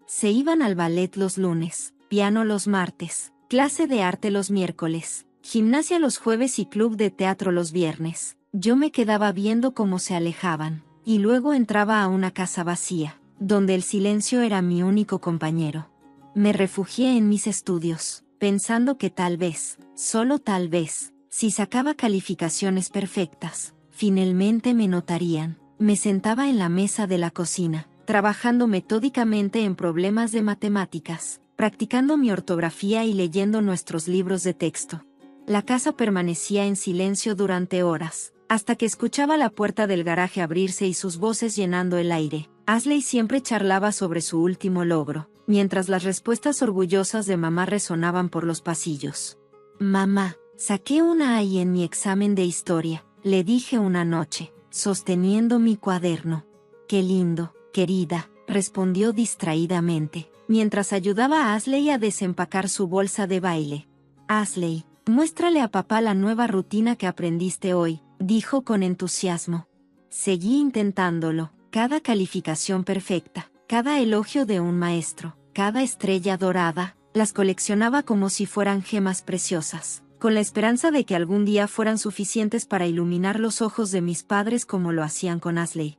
Se iban al ballet los lunes, piano los martes, clase de arte los miércoles, gimnasia los jueves y club de teatro los viernes. Yo me quedaba viendo cómo se alejaban, y luego entraba a una casa vacía, donde el silencio era mi único compañero. Me refugié en mis estudios, pensando que tal vez, solo tal vez, si sacaba calificaciones perfectas, finalmente me notarían. Me sentaba en la mesa de la cocina, trabajando metódicamente en problemas de matemáticas, practicando mi ortografía y leyendo nuestros libros de texto. La casa permanecía en silencio durante horas, hasta que escuchaba la puerta del garaje abrirse y sus voces llenando el aire. Ashley siempre charlaba sobre su último logro, mientras las respuestas orgullosas de mamá resonaban por los pasillos. Mamá, saqué una A en mi examen de historia, le dije una noche, sosteniendo mi cuaderno. Qué lindo, querida, respondió distraídamente, mientras ayudaba a Ashley a desempacar su bolsa de baile. Ashley, muéstrale a papá la nueva rutina que aprendiste hoy, dijo con entusiasmo. Seguí intentándolo, cada calificación perfecta, cada elogio de un maestro, cada estrella dorada, las coleccionaba como si fueran gemas preciosas, con la esperanza de que algún día fueran suficientes para iluminar los ojos de mis padres como lo hacían con Ashley.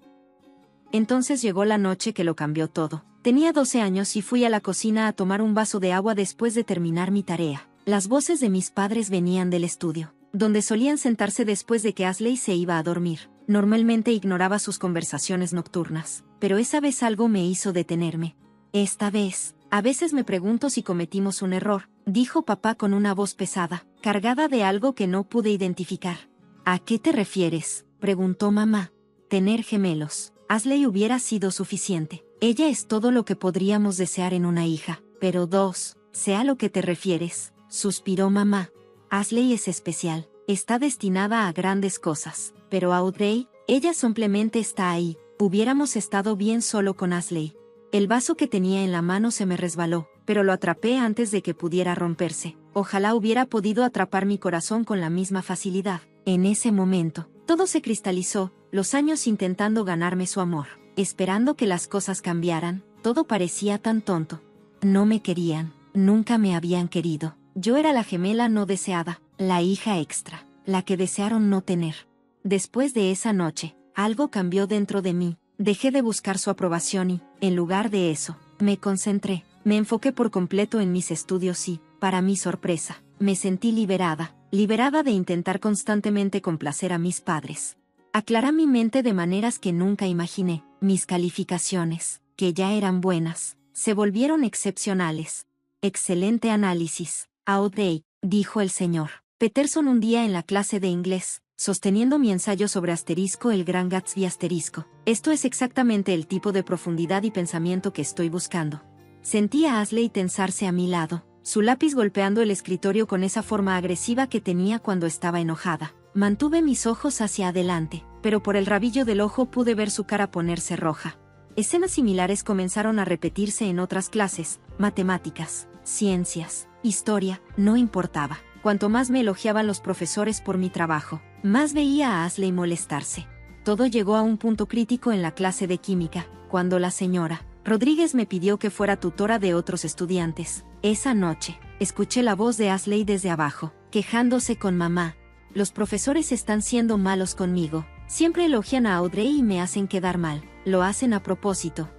Entonces llegó la noche que lo cambió todo. Tenía 12 años y fui a la cocina a tomar un vaso de agua después de terminar mi tarea. Las voces de mis padres venían del estudio, donde solían sentarse después de que Ashley se iba a dormir. Normalmente ignoraba sus conversaciones nocturnas, pero esa vez algo me hizo detenerme. Esta vez, a veces me pregunto si cometimos un error, dijo papá con una voz pesada, cargada de algo que no pude identificar. ¿A qué te refieres?, preguntó mamá. Tener gemelos. Ashley hubiera sido suficiente. Ella es todo lo que podríamos desear en una hija, pero dos, sé a lo que te refieres, suspiró mamá. Ashley es especial, está destinada a grandes cosas, pero Audrey, ella simplemente está ahí. Hubiéramos estado bien solo con Ashley. El vaso que tenía en la mano se me resbaló, pero lo atrapé antes de que pudiera romperse. Ojalá hubiera podido atrapar mi corazón con la misma facilidad. En ese momento, todo se cristalizó, los años intentando ganarme su amor, esperando que las cosas cambiaran, todo parecía tan tonto. No me querían, nunca me habían querido. Yo era la gemela no deseada, la hija extra, la que desearon no tener. Después de esa noche, algo cambió dentro de mí. Dejé de buscar su aprobación y, en lugar de eso, me concentré, me enfoqué por completo en mis estudios y, para mi sorpresa, me sentí liberada de intentar constantemente complacer a mis padres. Aclaré mi mente de maneras que nunca imaginé. Mis calificaciones, que ya eran buenas, se volvieron excepcionales. Excelente análisis, Audrey, dijo el señor Peterson un día en la clase de inglés, sosteniendo mi ensayo sobre asterisco el Gran Gatsby asterisco. Esto es exactamente el tipo de profundidad y pensamiento que estoy buscando. Sentí a Ashley tensarse a mi lado, su lápiz golpeando el escritorio con esa forma agresiva que tenía cuando estaba enojada. Mantuve mis ojos hacia adelante, pero por el rabillo del ojo pude ver su cara ponerse roja. Escenas similares comenzaron a repetirse en otras clases, matemáticas, ciencias, historia, no importaba. Cuanto más me elogiaban los profesores por mi trabajo, más veía a Ashley molestarse. Todo llegó a un punto crítico en la clase de química, cuando la señora Rodríguez me pidió que fuera tutora de otros estudiantes. Esa noche, escuché la voz de Ashley desde abajo, quejándose con mamá. Los profesores están siendo malos conmigo. Siempre elogian a Audrey y me hacen quedar mal. Lo hacen a propósito.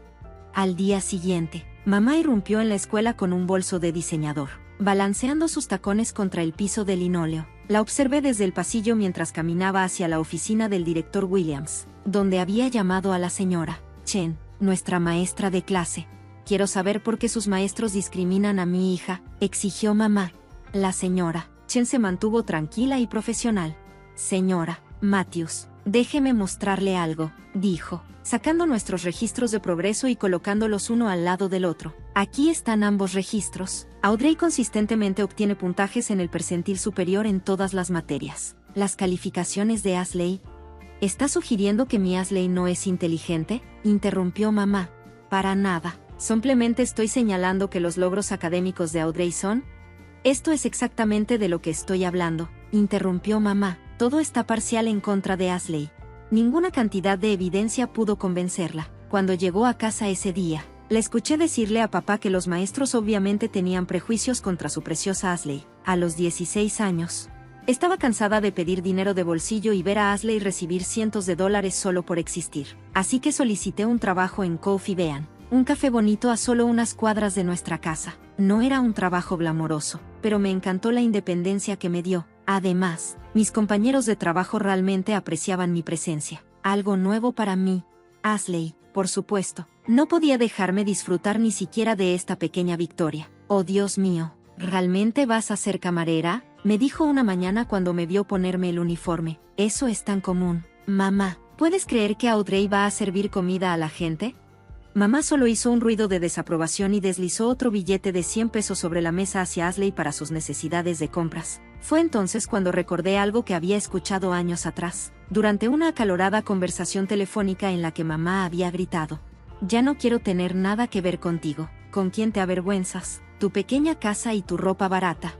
Al día siguiente, mamá irrumpió en la escuela con un bolso de diseñador, balanceando sus tacones contra el piso de linóleo. La observé desde el pasillo mientras caminaba hacia la oficina del director Williams, donde había llamado a la señora Chen, nuestra maestra de clase. Quiero saber por qué sus maestros discriminan a mi hija, exigió mamá. La señora Chen se mantuvo tranquila y profesional. Señora Matthews, déjeme mostrarle algo, dijo, sacando nuestros registros de progreso y colocándolos uno al lado del otro. Aquí están ambos registros. Audrey consistentemente obtiene puntajes en el percentil superior en todas las materias. Las calificaciones de Ashley. ¿Está sugiriendo que mi Ashley no es inteligente?, interrumpió mamá. Para nada. Simplemente estoy señalando que los logros académicos de Audrey son... Esto es exactamente de lo que estoy hablando, interrumpió mamá. Todo está parcial en contra de Ashley. Ninguna cantidad de evidencia pudo convencerla. Cuando llegó a casa ese día, le escuché decirle a papá que los maestros obviamente tenían prejuicios contra su preciosa Ashley. A los 16 años. Estaba cansada de pedir dinero de bolsillo y ver a Ashley recibir cientos de dólares solo por existir. Así que solicité un trabajo en Coffee Bean, un café bonito a solo unas cuadras de nuestra casa. No era un trabajo glamoroso, pero me encantó la independencia que me dio. Además, mis compañeros de trabajo realmente apreciaban mi presencia. Algo nuevo para mí. Ashley, por supuesto, no podía dejarme disfrutar ni siquiera de esta pequeña victoria. Oh Dios mío, ¿realmente vas a ser camarera?, me dijo una mañana cuando me vio ponerme el uniforme. Eso es tan común. Mamá, ¿puedes creer que Audrey va a servir comida a la gente? Mamá solo hizo un ruido de desaprobación y deslizó otro billete de 100 pesos sobre la mesa hacia Ashley para sus necesidades de compras. Fue entonces cuando recordé algo que había escuchado años atrás, durante una acalorada conversación telefónica en la que mamá había gritado: «Ya no quiero tener nada que ver contigo. ¿Con quién te avergüenzas? Tu pequeña casa y tu ropa barata».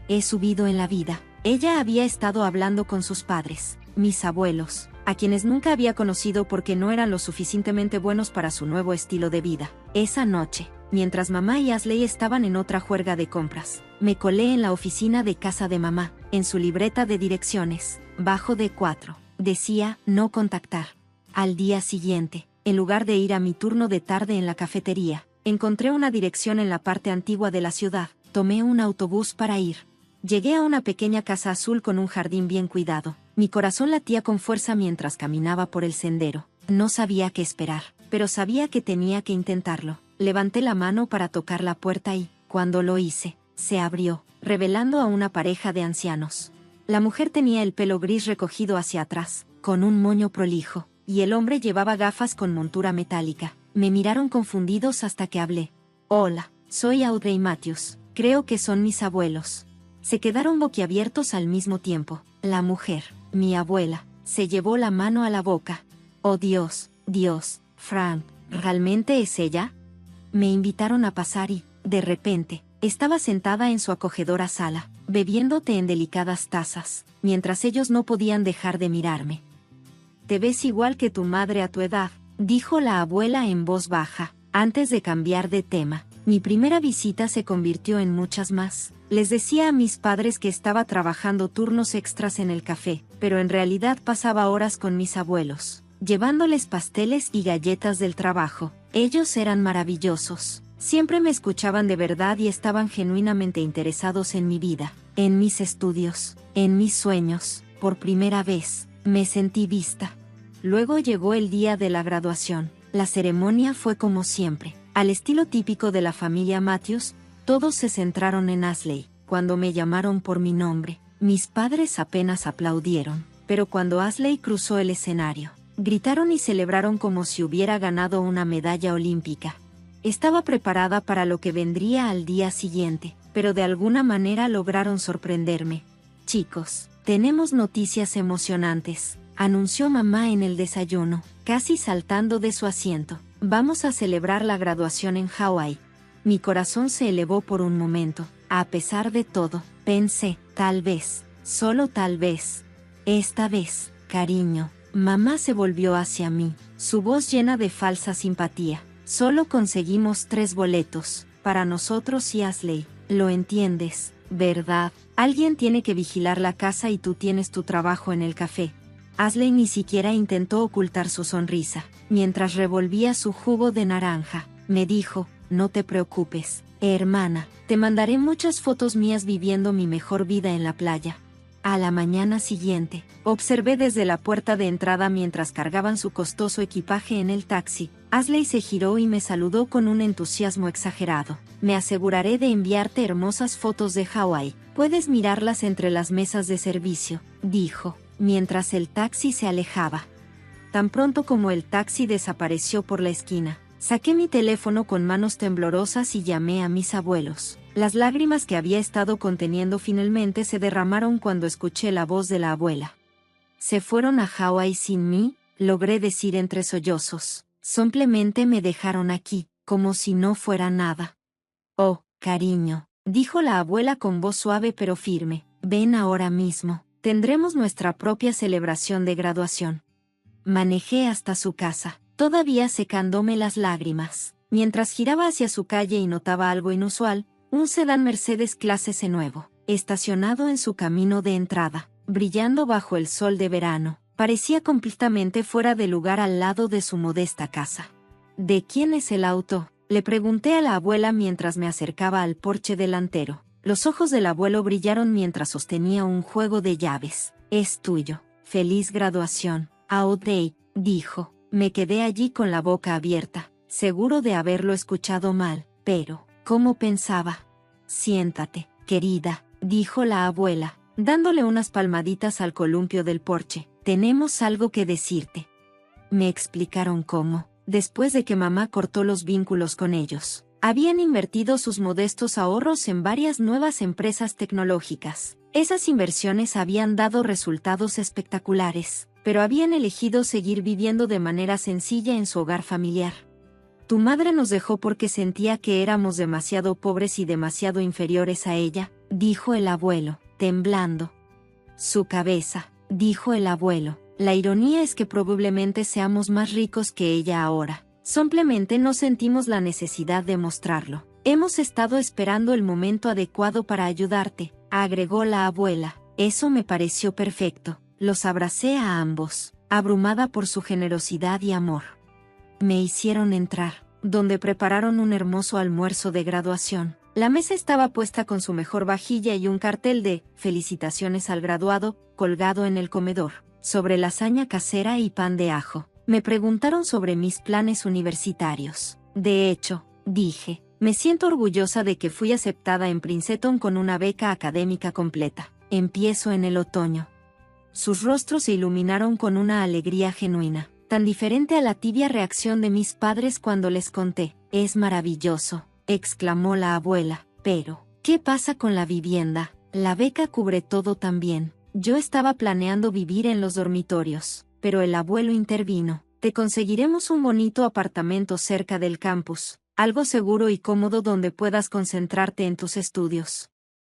He subido en la vida. Ella había estado hablando con sus padres, mis abuelos, a quienes nunca había conocido porque no eran lo suficientemente buenos para su nuevo estilo de vida. Esa noche, mientras mamá y Ashley estaban en otra juerga de compras, me colé en la oficina de casa de mamá. En su libreta de direcciones, bajo D4, decía «no contactar». Al día siguiente, en lugar de ir a mi turno de tarde en la cafetería, encontré una dirección en la parte antigua de la ciudad. Tomé un autobús para ir. Llegué a una pequeña casa azul con un jardín bien cuidado. Mi corazón latía con fuerza mientras caminaba por el sendero. No sabía qué esperar, pero sabía que tenía que intentarlo. Levanté la mano para tocar la puerta y, cuando lo hice, se abrió, revelando a una pareja de ancianos. La mujer tenía el pelo gris recogido hacia atrás, con un moño prolijo, y el hombre llevaba gafas con montura metálica. Me miraron confundidos hasta que hablé. «Hola, soy Audrey Matthews. Creo que son mis abuelos». Se quedaron boquiabiertos al mismo tiempo. La mujer, mi abuela, se llevó la mano a la boca. «Oh Dios, Dios, Frank, ¿realmente es ella?». Me invitaron a pasar y, de repente, estaba sentada en su acogedora sala, bebiendo té en delicadas tazas, mientras ellos no podían dejar de mirarme. «Te ves igual que tu madre a tu edad», dijo la abuela en voz baja, antes de cambiar de tema. Mi primera visita se convirtió en muchas más. Les decía a mis padres que estaba trabajando turnos extras en el café, pero en realidad pasaba horas con mis abuelos, llevándoles pasteles y galletas del trabajo. Ellos eran maravillosos. Siempre me escuchaban de verdad y estaban genuinamente interesados en mi vida, en mis estudios, en mis sueños. Por primera vez, me sentí vista. Luego llegó el día de la graduación. La ceremonia fue como siempre, al estilo típico de la familia Matthews. Todos se centraron en Ashley. cuando me llamaron por mi nombre, mis padres apenas aplaudieron, pero cuando Asley cruzó el escenario, gritaron y celebraron como si hubiera ganado una medalla olímpica. Estaba preparada para lo que vendría al día siguiente, pero de alguna manera lograron sorprenderme. Chicos, tenemos noticias emocionantes, anunció mamá en el desayuno, casi saltando de su asiento. Vamos a celebrar la graduación en Hawái. Mi corazón se elevó por un momento. A pesar de todo, pensé, tal vez, solo tal vez. Esta vez, cariño. Mamá se volvió hacia mí, su voz llena de falsa simpatía. Solo conseguimos 3 boletos, para nosotros y Asley. Lo entiendes, ¿verdad? Alguien tiene que vigilar la casa y tú tienes tu trabajo en el café. Asley ni siquiera intentó ocultar su sonrisa. Mientras revolvía su jugo de naranja, me dijo, no te preocupes, hermana, te mandaré muchas fotos mías viviendo mi mejor vida en la playa. A la mañana siguiente, observé desde la puerta de entrada mientras cargaban su costoso equipaje en el taxi. Asley se giró y me saludó con un entusiasmo exagerado. Me aseguraré de enviarte hermosas fotos de Hawái. Puedes mirarlas entre las mesas de servicio, dijo, mientras el taxi se alejaba. Tan pronto como el taxi desapareció por la esquina, saqué mi teléfono con manos temblorosas y llamé a mis abuelos. Las lágrimas que había estado conteniendo finalmente se derramaron cuando escuché la voz de la abuela. ¿Se fueron a Hawái sin mí?, logré decir entre sollozos. Simplemente me dejaron aquí, como si no fuera nada. Oh, cariño, dijo la abuela con voz suave pero firme, ven ahora mismo, tendremos nuestra propia celebración de graduación. Manejé hasta su casa, todavía secándome las lágrimas. Mientras giraba hacia su calle y notaba algo inusual, un sedán Mercedes clase C nuevo, estacionado en su camino de entrada, brillando bajo el sol de verano, parecía completamente fuera de lugar al lado de su modesta casa. ¿De quién es el auto?, le pregunté a la abuela mientras me acercaba al porche delantero. Los ojos del abuelo brillaron mientras sostenía un juego de llaves. Es tuyo. Feliz graduación, Audrey, dijo. Me quedé allí con la boca abierta, seguro de haberlo escuchado mal, pero, ¿cómo pensaba? Siéntate, querida, dijo la abuela, dándole unas palmaditas al columpio del porche. Tenemos algo que decirte. Me explicaron cómo, después de que mamá cortó los vínculos con ellos, habían invertido sus modestos ahorros en varias nuevas empresas tecnológicas. Esas inversiones habían dado resultados espectaculares, pero habían elegido seguir viviendo de manera sencilla en su hogar familiar. Tu madre nos dejó porque sentía que éramos demasiado pobres y demasiado inferiores a ella, dijo el abuelo, temblando. Su cabeza, dijo el abuelo. La ironía es que probablemente seamos más ricos que ella ahora. Simplemente no sentimos la necesidad de mostrarlo. Hemos estado esperando el momento adecuado para ayudarte, agregó la abuela. Eso me pareció perfecto. Los abracé a ambos, abrumada por su generosidad y amor. Me hicieron entrar, donde prepararon un hermoso almuerzo de graduación. La mesa estaba puesta con su mejor vajilla y un cartel de «Felicitaciones al graduado» colgado en el comedor, sobre lasaña casera y pan de ajo. Me preguntaron sobre mis planes universitarios. De hecho, dije, me siento orgullosa de que fui aceptada en Princeton con una beca académica completa. Empiezo en el otoño. Sus rostros se iluminaron con una alegría genuina, tan diferente a la tibia reacción de mis padres cuando les conté. Es maravilloso, exclamó la abuela. Pero, ¿qué pasa con la vivienda? La beca cubre todo también. Yo estaba planeando vivir en los dormitorios, pero el abuelo intervino. Te conseguiremos un bonito apartamento cerca del campus, algo seguro y cómodo donde puedas concentrarte en tus estudios.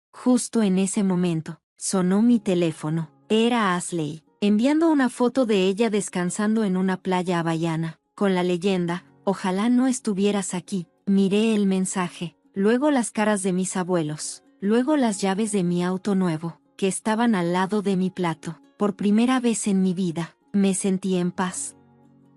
Justo en ese momento, sonó mi teléfono. Era Asley, enviando una foto de ella descansando en una playa hawaiana, con la leyenda, ojalá no estuvieras aquí. Miré el mensaje, luego las caras de mis abuelos, luego las llaves de mi auto nuevo, que estaban al lado de mi plato. Por primera vez en mi vida, me sentí en paz.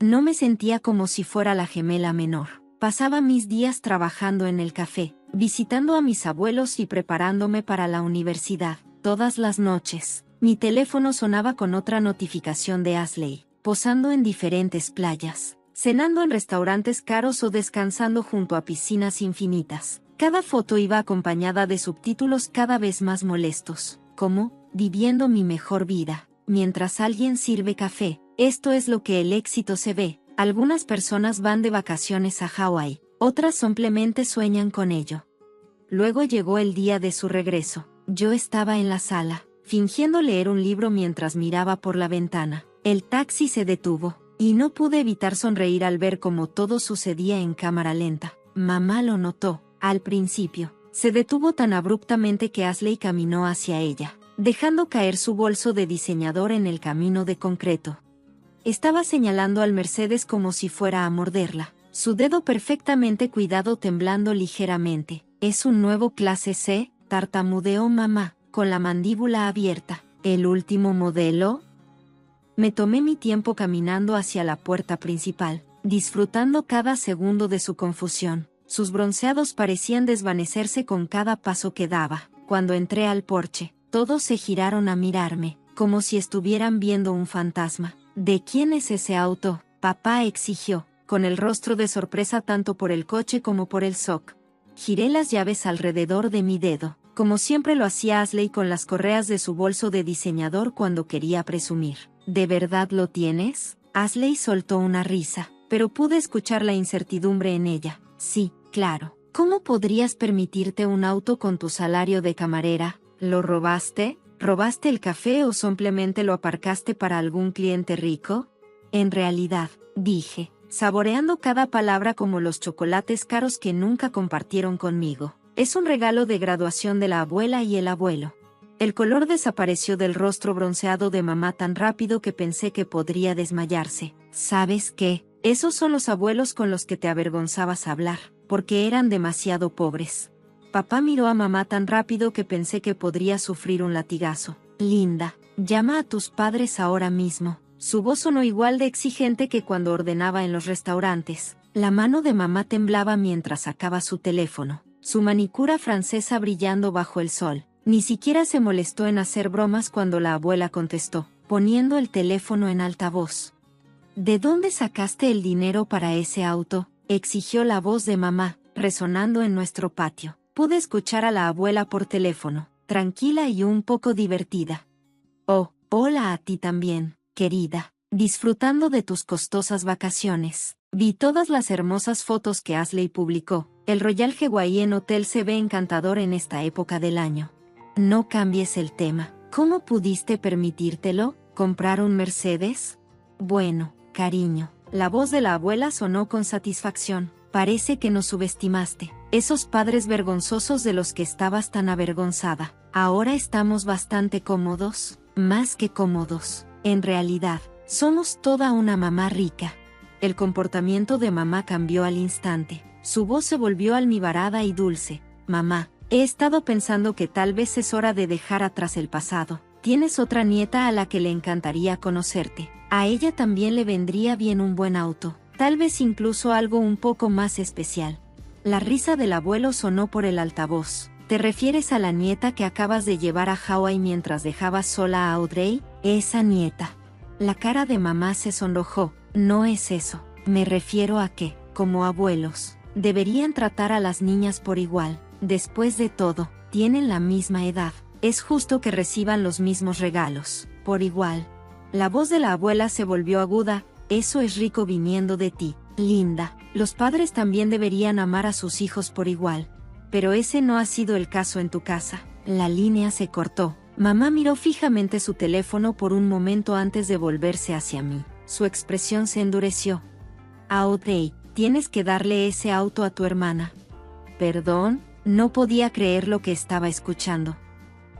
No me sentía como si fuera la gemela menor. Pasaba mis días trabajando en el café, visitando a mis abuelos y preparándome para la universidad. Todas las noches, mi teléfono sonaba con otra notificación de Asley, posando en diferentes playas, cenando en restaurantes caros o descansando junto a piscinas infinitas. Cada foto iba acompañada de subtítulos cada vez más molestos, como, viviendo mi mejor vida, mientras alguien sirve café, esto es lo que el éxito se ve. Algunas personas van de vacaciones a Hawái, otras simplemente sueñan con ello. Luego llegó el día de su regreso. Yo estaba en la sala, fingiendo leer un libro mientras miraba por la ventana. El taxi se detuvo, y no pude evitar sonreír al ver cómo todo sucedía en cámara lenta. Mamá lo notó, al principio. Se detuvo tan abruptamente que Ashley caminó hacia ella, dejando caer su bolso de diseñador en el camino de concreto. Estaba señalando al Mercedes como si fuera a morderla, su dedo perfectamente cuidado temblando ligeramente. «Es un nuevo clase C», tartamudeó mamá, con la mandíbula abierta. «¿El último modelo?». Me tomé mi tiempo caminando hacia la puerta principal, disfrutando cada segundo de su confusión. Sus bronceados parecían desvanecerse con cada paso que daba. Cuando entré al porche, todos se giraron a mirarme, como si estuvieran viendo un fantasma. «¿De quién es ese auto?», papá exigió, con el rostro de sorpresa tanto por el coche como por el SOC. Giré las llaves alrededor de mi dedo, como siempre lo hacía Ashley con las correas de su bolso de diseñador cuando quería presumir. «¿De verdad lo tienes?». Ashley soltó una risa, pero pude escuchar la incertidumbre en ella. «Sí, claro. ¿Cómo podrías permitirte un auto con tu salario de camarera? ¿Lo robaste? ¿Robaste el café o simplemente lo aparcaste para algún cliente rico?». «En realidad», dije, saboreando cada palabra como los chocolates caros que nunca compartieron conmigo, «es un regalo de graduación de la abuela y el abuelo». El color desapareció del rostro bronceado de mamá tan rápido que pensé que podría desmayarse. «¿Sabes qué? Esos son los abuelos con los que te avergonzabas hablar, porque eran demasiado pobres». Papá miró a mamá tan rápido que pensé que podría sufrir un latigazo. «Linda, llama a tus padres ahora mismo». Su voz sonó igual de exigente que cuando ordenaba en los restaurantes. La mano de mamá temblaba mientras sacaba su teléfono, su manicura francesa brillando bajo el sol. Ni siquiera se molestó en hacer bromas cuando la abuela contestó, poniendo el teléfono en altavoz. «¿De dónde sacaste el dinero para ese auto?», exigió la voz de mamá, resonando en nuestro patio. Pude escuchar a la abuela por teléfono, tranquila y un poco divertida. «Oh, hola a ti también, querida. Disfrutando de tus costosas vacaciones». Vi todas las hermosas fotos que Ashley publicó. El Royal Hawaiian Hotel se ve encantador en esta época del año. «No cambies el tema. ¿Cómo pudiste permitírtelo? ¿Comprar un Mercedes?». «Bueno, cariño». La voz de la abuela sonó con satisfacción. «Parece que nos subestimaste. Esos padres vergonzosos de los que estabas tan avergonzada. Ahora estamos bastante cómodos, más que cómodos. En realidad, somos toda una mamá rica». El comportamiento de mamá cambió al instante. Su voz se volvió almibarada y dulce. «Mamá, he estado pensando que tal vez es hora de dejar atrás el pasado. Tienes otra nieta a la que le encantaría conocerte. A ella también le vendría bien un buen auto, tal vez incluso algo un poco más especial». La risa del abuelo sonó por el altavoz. «¿Te refieres a la nieta que acabas de llevar a Hawái mientras dejabas sola a Audrey?». «Esa nieta». La cara de mamá se sonrojó. «No es eso. Me refiero a que, como abuelos, deberían tratar a las niñas por igual. Después de todo, tienen la misma edad. Es justo que reciban los mismos regalos, por igual». La voz de la abuela se volvió aguda. «Eso es rico viniendo de ti, linda. Los padres también deberían amar a sus hijos por igual. Pero ese no ha sido el caso en tu casa». La línea se cortó. Mamá miró fijamente su teléfono por un momento antes de volverse hacia mí. Su expresión se endureció. «Audrey, tienes que darle ese auto a tu hermana». «¿Perdón?». No podía creer lo que estaba escuchando.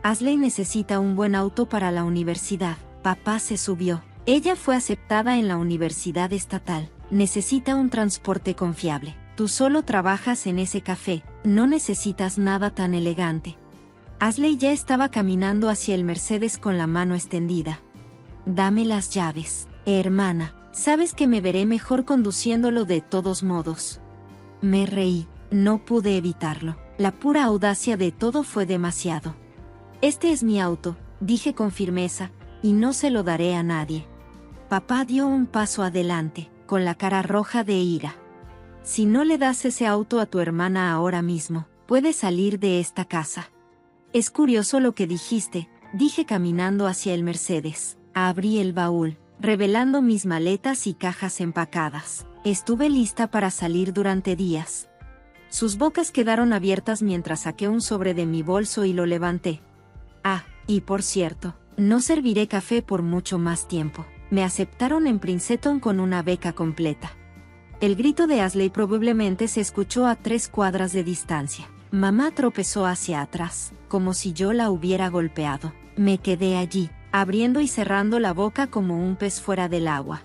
«Ashley necesita un buen auto para la universidad». Papá se subió. «Ella fue aceptada en la universidad estatal. Necesita un transporte confiable. Tú solo trabajas en ese café, no necesitas nada tan elegante». Ashley ya estaba caminando hacia el Mercedes con la mano extendida. «Dame las llaves, hermana. Sabes que me veré mejor conduciéndolo de todos modos». Me reí. No pude evitarlo. La pura audacia de todo fue demasiado. «Este es mi auto», dije con firmeza, «y no se lo daré a nadie». Papá dio un paso adelante, con la cara roja de ira. «Si no le das ese auto a tu hermana ahora mismo, Puedes salir de esta casa. Es curioso lo que dijiste, dije caminando hacia el Mercedes. Abrí el baúl, revelando mis maletas y cajas empacadas. Estuve lista para salir durante días. Sus bocas quedaron abiertas mientras saqué un sobre de mi bolso y lo levanté. Ah, y por cierto, no serviré café por mucho más tiempo. Me aceptaron en Princeton con una beca completa. El grito de Ashley probablemente se escuchó a 3 cuadras de distancia. Mamá tropezó hacia atrás, como si yo la hubiera golpeado. Me quedé allí, abriendo y cerrando la boca como un pez fuera del agua.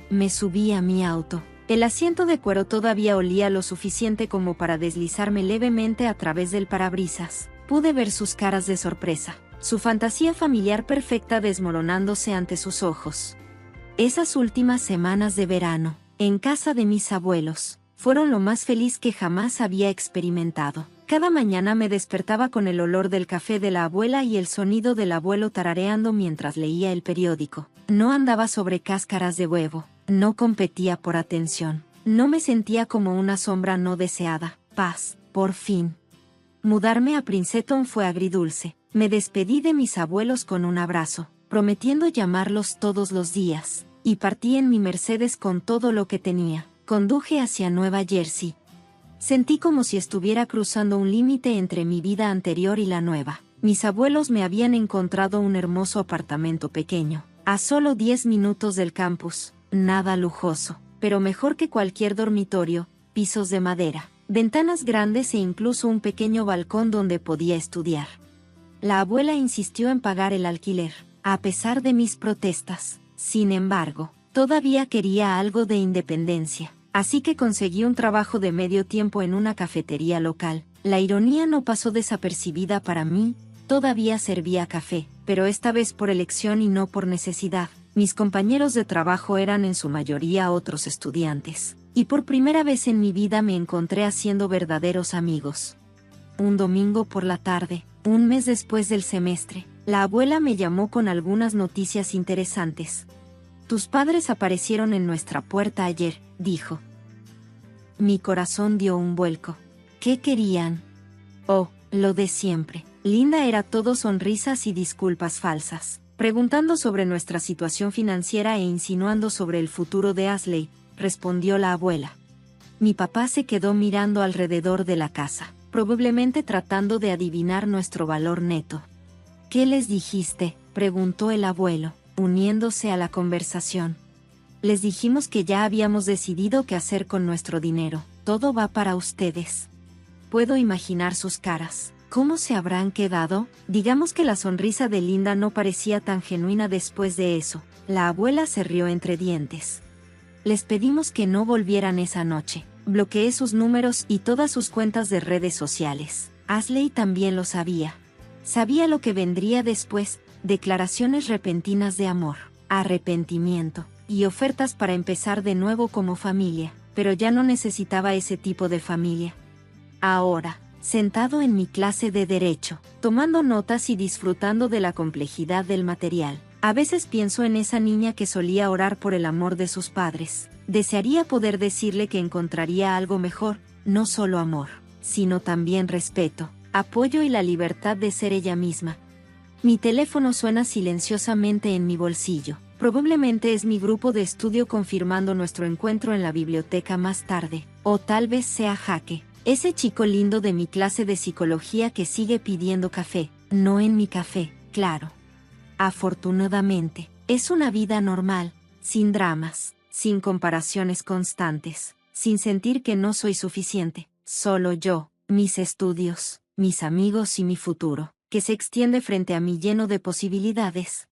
Me subí a mi auto. El asiento de cuero todavía olía lo suficiente como para deslizarme levemente a través del parabrisas. Pude ver sus caras de sorpresa, su fantasía familiar perfecta desmoronándose ante sus ojos. Esas últimas semanas de verano, en casa de mis abuelos, fueron lo más feliz que jamás había experimentado. Cada mañana me despertaba con el olor del café de la abuela y el sonido del abuelo tarareando mientras leía el periódico. No andaba sobre cáscaras de huevo, no competía por atención, no me sentía como una sombra no deseada. Paz, por fin. Mudarme a Princeton fue agridulce. Me despedí de mis abuelos con un abrazo, prometiendo llamarlos todos los días, y partí en mi Mercedes con todo lo que tenía. Conduje hacia Nueva Jersey. Sentí como si estuviera cruzando un límite entre mi vida anterior y la nueva. Mis abuelos me habían encontrado un hermoso apartamento pequeño, a solo 10 minutos del campus, nada lujoso, pero mejor que cualquier dormitorio, pisos de madera, ventanas grandes e incluso un pequeño balcón donde podía estudiar. La abuela insistió en pagar el alquiler, a pesar de mis protestas. Sin embargo, todavía quería algo de independencia, así que conseguí un trabajo de medio tiempo en una cafetería local. La ironía no pasó desapercibida para mí, todavía servía café, pero esta vez por elección y no por necesidad. Mis compañeros de trabajo eran en su mayoría otros estudiantes, y por primera vez en mi vida me encontré haciendo verdaderos amigos. Un domingo por la tarde, un mes después del semestre, la abuela me llamó con algunas noticias interesantes. Tus padres aparecieron en nuestra puerta ayer, dijo. Mi corazón dio un vuelco. ¿Qué querían? Oh, lo de siempre. Linda era todo sonrisas y disculpas falsas, preguntando sobre nuestra situación financiera e insinuando sobre el futuro de Ashley, respondió la abuela. Mi papá se quedó mirando alrededor de la casa, probablemente tratando de adivinar nuestro valor neto. ¿Qué les dijiste?, preguntó el abuelo, uniéndose a la conversación. Les dijimos que ya habíamos decidido qué hacer con nuestro dinero. Todo va para ustedes. Puedo imaginar sus caras. ¿Cómo se habrán quedado? Digamos que la sonrisa de Linda no parecía tan genuina después de eso. La abuela se rió entre dientes. Les pedimos que no volvieran esa noche. Bloqueé sus números y todas sus cuentas de redes sociales. Ashley también lo sabía. Sabía lo que vendría después, declaraciones repentinas de amor, arrepentimiento, y ofertas para empezar de nuevo como familia, pero ya no necesitaba ese tipo de familia. Ahora, sentado en mi clase de Derecho, tomando notas y disfrutando de la complejidad del material, a veces pienso en esa niña que solía orar por el amor de sus padres. Desearía poder decirle que encontraría algo mejor, no solo amor, sino también respeto, apoyo y la libertad de ser ella misma. Mi teléfono suena silenciosamente en mi bolsillo. Probablemente es mi grupo de estudio confirmando nuestro encuentro en la biblioteca más tarde. O tal vez sea Jaque, ese chico lindo de mi clase de psicología que sigue pidiendo café. No en mi café, claro. Afortunadamente, es una vida normal, sin dramas, sin comparaciones constantes, sin sentir que no soy suficiente. Solo yo, mis estudios, mis amigos y mi futuro, que se extiende frente a mí lleno de posibilidades.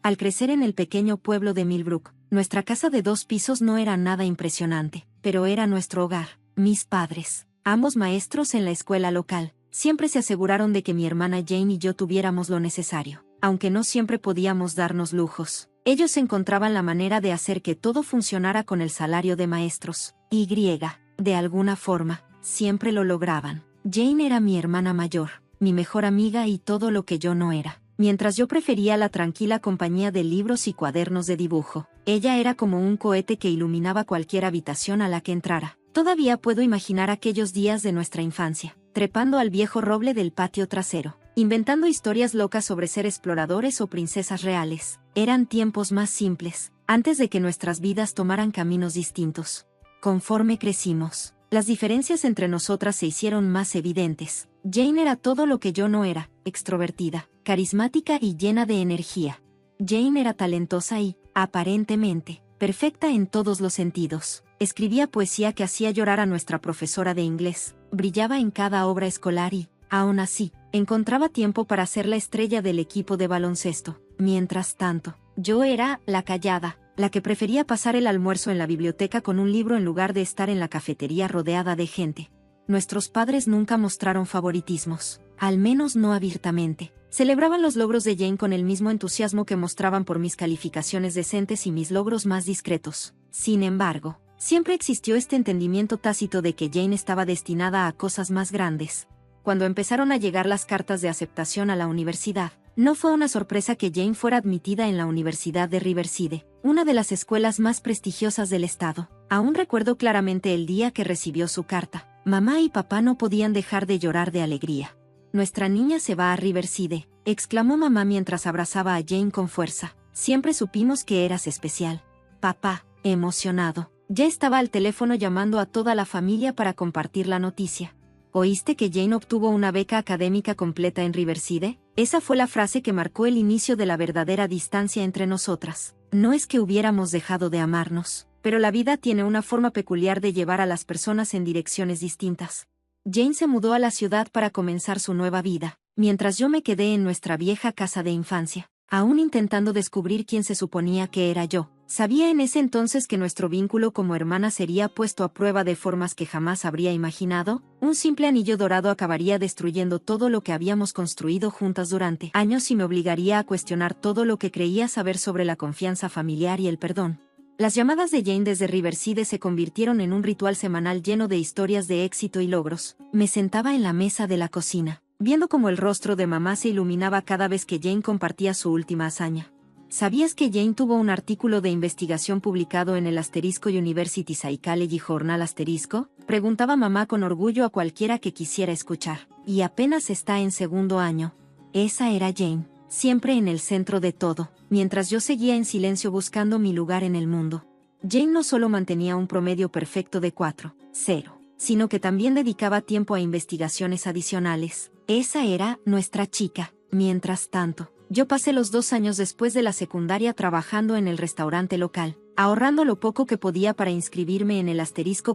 Al crecer en el pequeño pueblo de Millbrook, nuestra casa de 2 pisos no era nada impresionante, pero era nuestro hogar. Mis padres, ambos maestros en la escuela local, siempre se aseguraron de que mi hermana Jane y yo tuviéramos lo necesario, aunque no siempre podíamos darnos lujos. Ellos encontraban la manera de hacer que todo funcionara con el salario de maestros. De alguna forma, siempre lo lograban. Jane era mi hermana mayor, mi mejor amiga y todo lo que yo no era. Mientras yo prefería la tranquila compañía de libros y cuadernos de dibujo, ella era como un cohete que iluminaba cualquier habitación a la que entrara. Todavía puedo imaginar aquellos días de nuestra infancia, trepando al viejo roble del patio trasero, inventando historias locas sobre ser exploradores o princesas reales. Eran tiempos más simples, antes de que nuestras vidas tomaran caminos distintos. Conforme crecimos, las diferencias entre nosotras se hicieron más evidentes. Jane era todo lo que yo no era, extrovertida, carismática y llena de energía. Jane era talentosa y, aparentemente, perfecta en todos los sentidos. Escribía poesía que hacía llorar a nuestra profesora de inglés, brillaba en cada obra escolar y, aún así, encontraba tiempo para ser la estrella del equipo de baloncesto. Mientras tanto, yo era la callada, la que prefería pasar el almuerzo en la biblioteca con un libro en lugar de estar en la cafetería rodeada de gente. Nuestros padres nunca mostraron favoritismos, al menos no abiertamente. Celebraban los logros de Jane con el mismo entusiasmo que mostraban por mis calificaciones decentes y mis logros más discretos. Sin embargo, siempre existió este entendimiento tácito de que Jane estaba destinada a cosas más grandes. Cuando empezaron a llegar las cartas de aceptación a la universidad, no fue una sorpresa que Jane fuera admitida en la Universidad de Riverside, una de las escuelas más prestigiosas del estado. Aún recuerdo claramente el día que recibió su carta. Mamá y papá no podían dejar de llorar de alegría. «Nuestra niña se va a Riverside», exclamó mamá mientras abrazaba a Jane con fuerza. «Siempre supimos que eras especial». Papá, emocionado, ya estaba al teléfono llamando a toda la familia para compartir la noticia. «¿Oíste que Jane obtuvo una beca académica completa en Riverside?». Esa fue la frase que marcó el inicio de la verdadera distancia entre nosotras. No es que hubiéramos dejado de amarnos, pero la vida tiene una forma peculiar de llevar a las personas en direcciones distintas. Jane se mudó a la ciudad para comenzar su nueva vida, mientras yo me quedé en nuestra vieja casa de infancia, aún intentando descubrir quién se suponía que era yo. Sabía en ese entonces que nuestro vínculo como hermana sería puesto a prueba de formas que jamás habría imaginado. Un simple anillo dorado acabaría destruyendo todo lo que habíamos construido juntas durante años y me obligaría a cuestionar todo lo que creía saber sobre la confianza familiar y el perdón. Las llamadas de Jane desde Riverside se convirtieron en un ritual semanal lleno de historias de éxito y logros. Me sentaba en la mesa de la cocina, viendo cómo el rostro de mamá se iluminaba cada vez que Jane compartía su última hazaña. ¿Sabías que Jane tuvo un artículo de investigación publicado en el University Psychology Journal *? Preguntaba mamá con orgullo a cualquiera que quisiera escuchar. Y apenas está en segundo año. Esa era Jane, siempre en el centro de todo, mientras yo seguía en silencio buscando mi lugar en el mundo. Jane no solo mantenía un promedio perfecto de 4.0, sino que también dedicaba tiempo a investigaciones adicionales. Esa era nuestra chica. Mientras tanto, yo pasé los 2 años después de la secundaria trabajando en el restaurante local, ahorrando lo poco que podía para inscribirme en el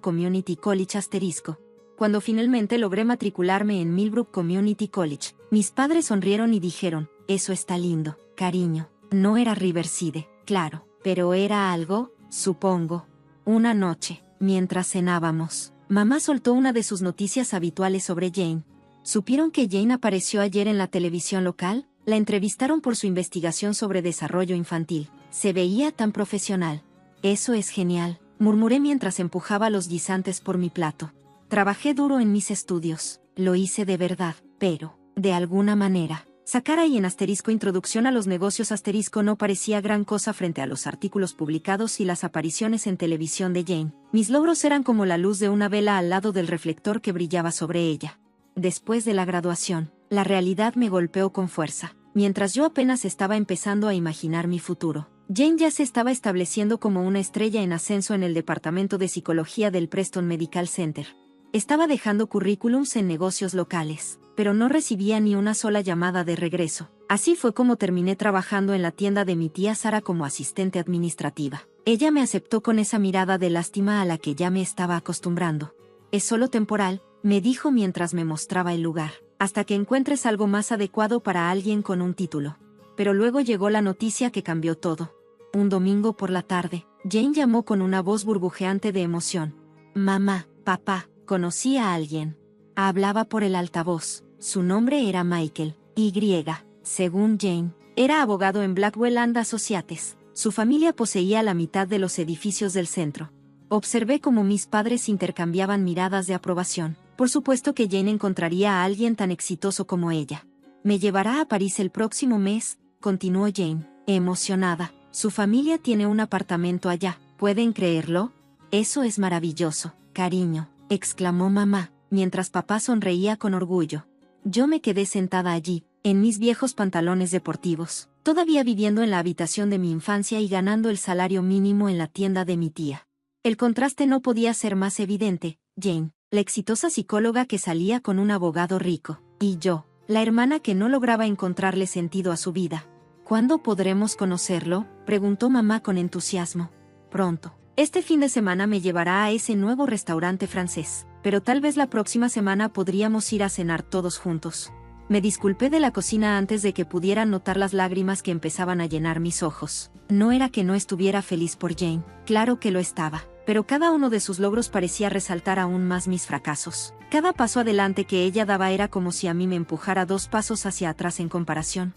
Community College *. Cuando finalmente logré matricularme en Millbrook Community College, mis padres sonrieron y dijeron: «Eso está lindo, cariño». No era Riverside, claro, pero era algo, supongo. Una noche, mientras cenábamos, mamá soltó una de sus noticias habituales sobre Jane. ¿Supieron que Jane apareció ayer en la televisión local? La entrevistaron por su investigación sobre desarrollo infantil. Se veía tan profesional. Eso es genial, murmuré mientras empujaba los guisantes por mi plato. Trabajé duro en mis estudios, lo hice de verdad, pero, de alguna manera, sacar ahí en *introducción a los negocios * no parecía gran cosa frente a los artículos publicados y las apariciones en televisión de Jane. Mis logros eran como la luz de una vela al lado del reflector que brillaba sobre ella. Después de la graduación, la realidad me golpeó con fuerza. Mientras yo apenas estaba empezando a imaginar mi futuro, Jane ya se estaba estableciendo como una estrella en ascenso en el departamento de psicología del Preston Medical Center. Estaba dejando currículums en negocios locales, pero no recibía ni una sola llamada de regreso. Así fue como terminé trabajando en la tienda de mi tía Sara como asistente administrativa. Ella me aceptó con esa mirada de lástima a la que ya me estaba acostumbrando. «Es solo temporal», me dijo mientras me mostraba el lugar, «hasta que encuentres algo más adecuado para alguien con un título». Pero luego llegó la noticia que cambió todo. Un domingo por la tarde, Jane llamó con una voz burbujeante de emoción. «Mamá, papá, conocí a alguien». Hablaba por el altavoz. Su nombre era Michael Y. Según Jane, era abogado en Blackwell and Associates. Su familia poseía la mitad de los edificios del centro. Observé cómo mis padres intercambiaban miradas de aprobación. Por supuesto que Jane encontraría a alguien tan exitoso como ella. «Me llevará a París el próximo mes», continuó Jane, emocionada. «Su familia tiene un apartamento allá, ¿pueden creerlo?». «Eso es maravilloso, cariño», exclamó mamá, mientras papá sonreía con orgullo. Yo me quedé sentada allí, en mis viejos pantalones deportivos, todavía viviendo en la habitación de mi infancia y ganando el salario mínimo en la tienda de mi tía. El contraste no podía ser más evidente. Jane, la exitosa psicóloga que salía con un abogado rico, y yo, la hermana que no lograba encontrarle sentido a su vida. ¿Cuándo podremos conocerlo?, preguntó mamá con entusiasmo. Pronto. Este fin de semana me llevará a ese nuevo restaurante francés, pero tal vez la próxima semana podríamos ir a cenar todos juntos. Me disculpé de la cocina antes de que pudieran notar las lágrimas que empezaban a llenar mis ojos. No era que no estuviera feliz por Jane, claro que lo estaba, pero cada uno de sus logros parecía resaltar aún más mis fracasos. Cada paso adelante que ella daba era como si a mí me empujara 2 pasos hacia atrás en comparación.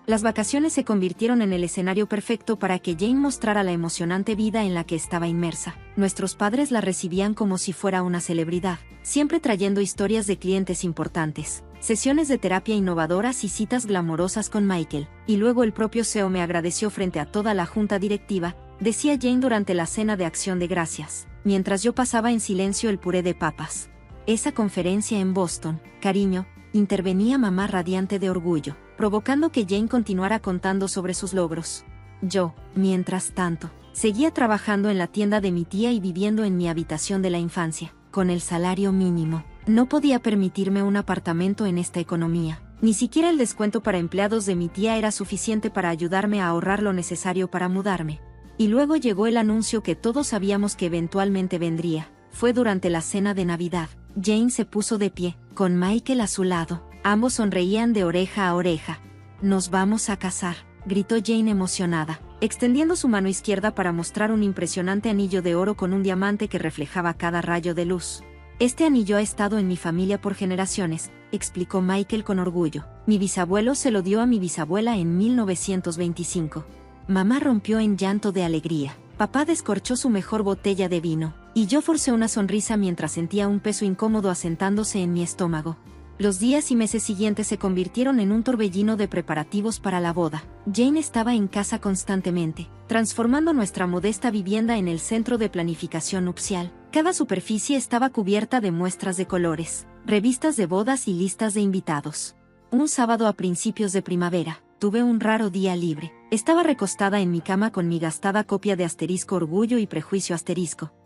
Las vacaciones se convirtieron en el escenario perfecto para que Jane mostrara la emocionante vida en la que estaba inmersa. Nuestros padres la recibían como si fuera una celebridad, siempre trayendo historias de clientes importantes, sesiones de terapia innovadoras y citas glamorosas con Michael. Y luego el propio CEO me agradeció frente a toda la junta directiva, decía Jane durante la cena de Acción de Gracias, mientras yo pasaba en silencio el puré de papas. Esa conferencia en Boston, cariño, intervenía mamá radiante de orgullo, provocando que Jane continuara contando sobre sus logros. Yo, mientras tanto, seguía trabajando en la tienda de mi tía y viviendo en mi habitación de la infancia, con el salario mínimo. No podía permitirme un apartamento en esta economía. Ni siquiera el descuento para empleados de mi tía era suficiente para ayudarme a ahorrar lo necesario para mudarme. Y luego llegó el anuncio que todos sabíamos que eventualmente vendría. Fue durante la cena de Navidad. Jane se puso de pie, con Michael a su lado. Ambos sonreían de oreja a oreja. «Nos vamos a casar», gritó Jane emocionada, extendiendo su mano izquierda para mostrar un impresionante anillo de oro con un diamante que reflejaba cada rayo de luz. «Este anillo ha estado en mi familia por generaciones», explicó Michael con orgullo. «Mi bisabuelo se lo dio a mi bisabuela en 1925. Mamá rompió en llanto de alegría. Papá descorchó su mejor botella de vino, y yo forcé una sonrisa mientras sentía un peso incómodo asentándose en mi estómago. Los días y meses siguientes se convirtieron en un torbellino de preparativos para la boda. Jane estaba en casa constantemente, transformando nuestra modesta vivienda en el centro de planificación nupcial. Cada superficie estaba cubierta de muestras de colores, revistas de bodas y listas de invitados. Un sábado a principios de primavera, tuve un raro día libre. Estaba recostada en mi cama con mi gastada copia de Orgullo y Prejuicio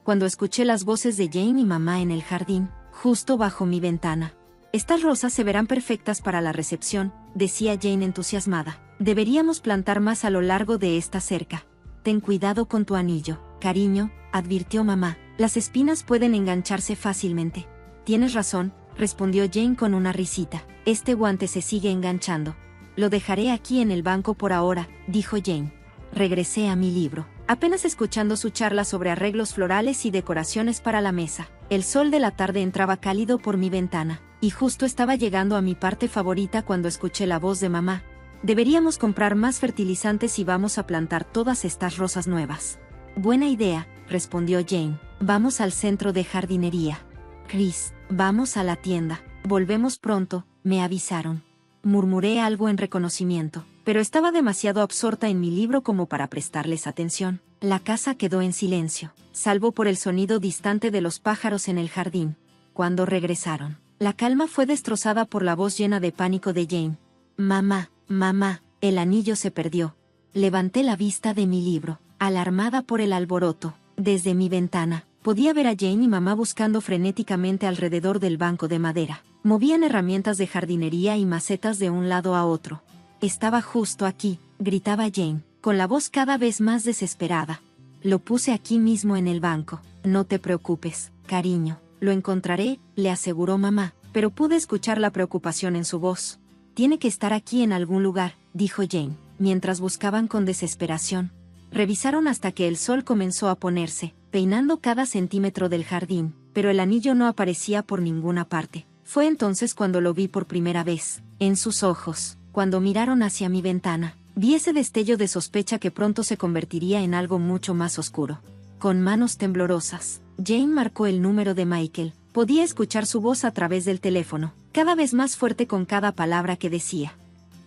cuando escuché las voces de Jane y mamá en el jardín, justo bajo mi ventana. «Estas rosas se verán perfectas para la recepción», decía Jane entusiasmada. «Deberíamos plantar más a lo largo de esta cerca. Ten cuidado con tu anillo, cariño», advirtió mamá. «Las espinas pueden engancharse fácilmente». «Tienes razón», respondió Jane con una risita. «Este guante se sigue enganchando». «Lo dejaré aquí en el banco por ahora», dijo Jane. Regresé a mi libro, apenas escuchando su charla sobre arreglos florales y decoraciones para la mesa. El sol de la tarde entraba cálido por mi ventana, y justo estaba llegando a mi parte favorita cuando escuché la voz de mamá. «Deberíamos comprar más fertilizantes y vamos a plantar todas estas rosas nuevas». «Buena idea», respondió Jane. «Vamos al centro de jardinería». «Chris, vamos a la tienda. Volvemos pronto», me avisaron. Murmuré algo en reconocimiento, pero estaba demasiado absorta en mi libro como para prestarles atención. La casa quedó en silencio, salvo por el sonido distante de los pájaros en el jardín. Cuando regresaron, la calma fue destrozada por la voz llena de pánico de Jane. «Mamá, mamá, el anillo se perdió». Levanté la vista de mi libro, alarmada por el alboroto. Desde mi ventana, podía ver a Jane y mamá buscando frenéticamente alrededor del banco de madera. Movían herramientas de jardinería y macetas de un lado a otro. «Estaba justo aquí», gritaba Jane, con la voz cada vez más desesperada. «Lo puse aquí mismo en el banco. No te preocupes, cariño. Lo encontraré», le aseguró mamá, pero pude escuchar la preocupación en su voz. «Tiene que estar aquí en algún lugar», dijo Jane, mientras buscaban con desesperación. Revisaron hasta que el sol comenzó a ponerse, peinando cada centímetro del jardín, pero el anillo no aparecía por ninguna parte. Fue entonces cuando lo vi por primera vez, en sus ojos, cuando miraron hacia mi ventana. Vi ese destello de sospecha que pronto se convertiría en algo mucho más oscuro. Con manos temblorosas, Jane marcó el número de Michael. Podía escuchar su voz a través del teléfono, cada vez más fuerte con cada palabra que decía.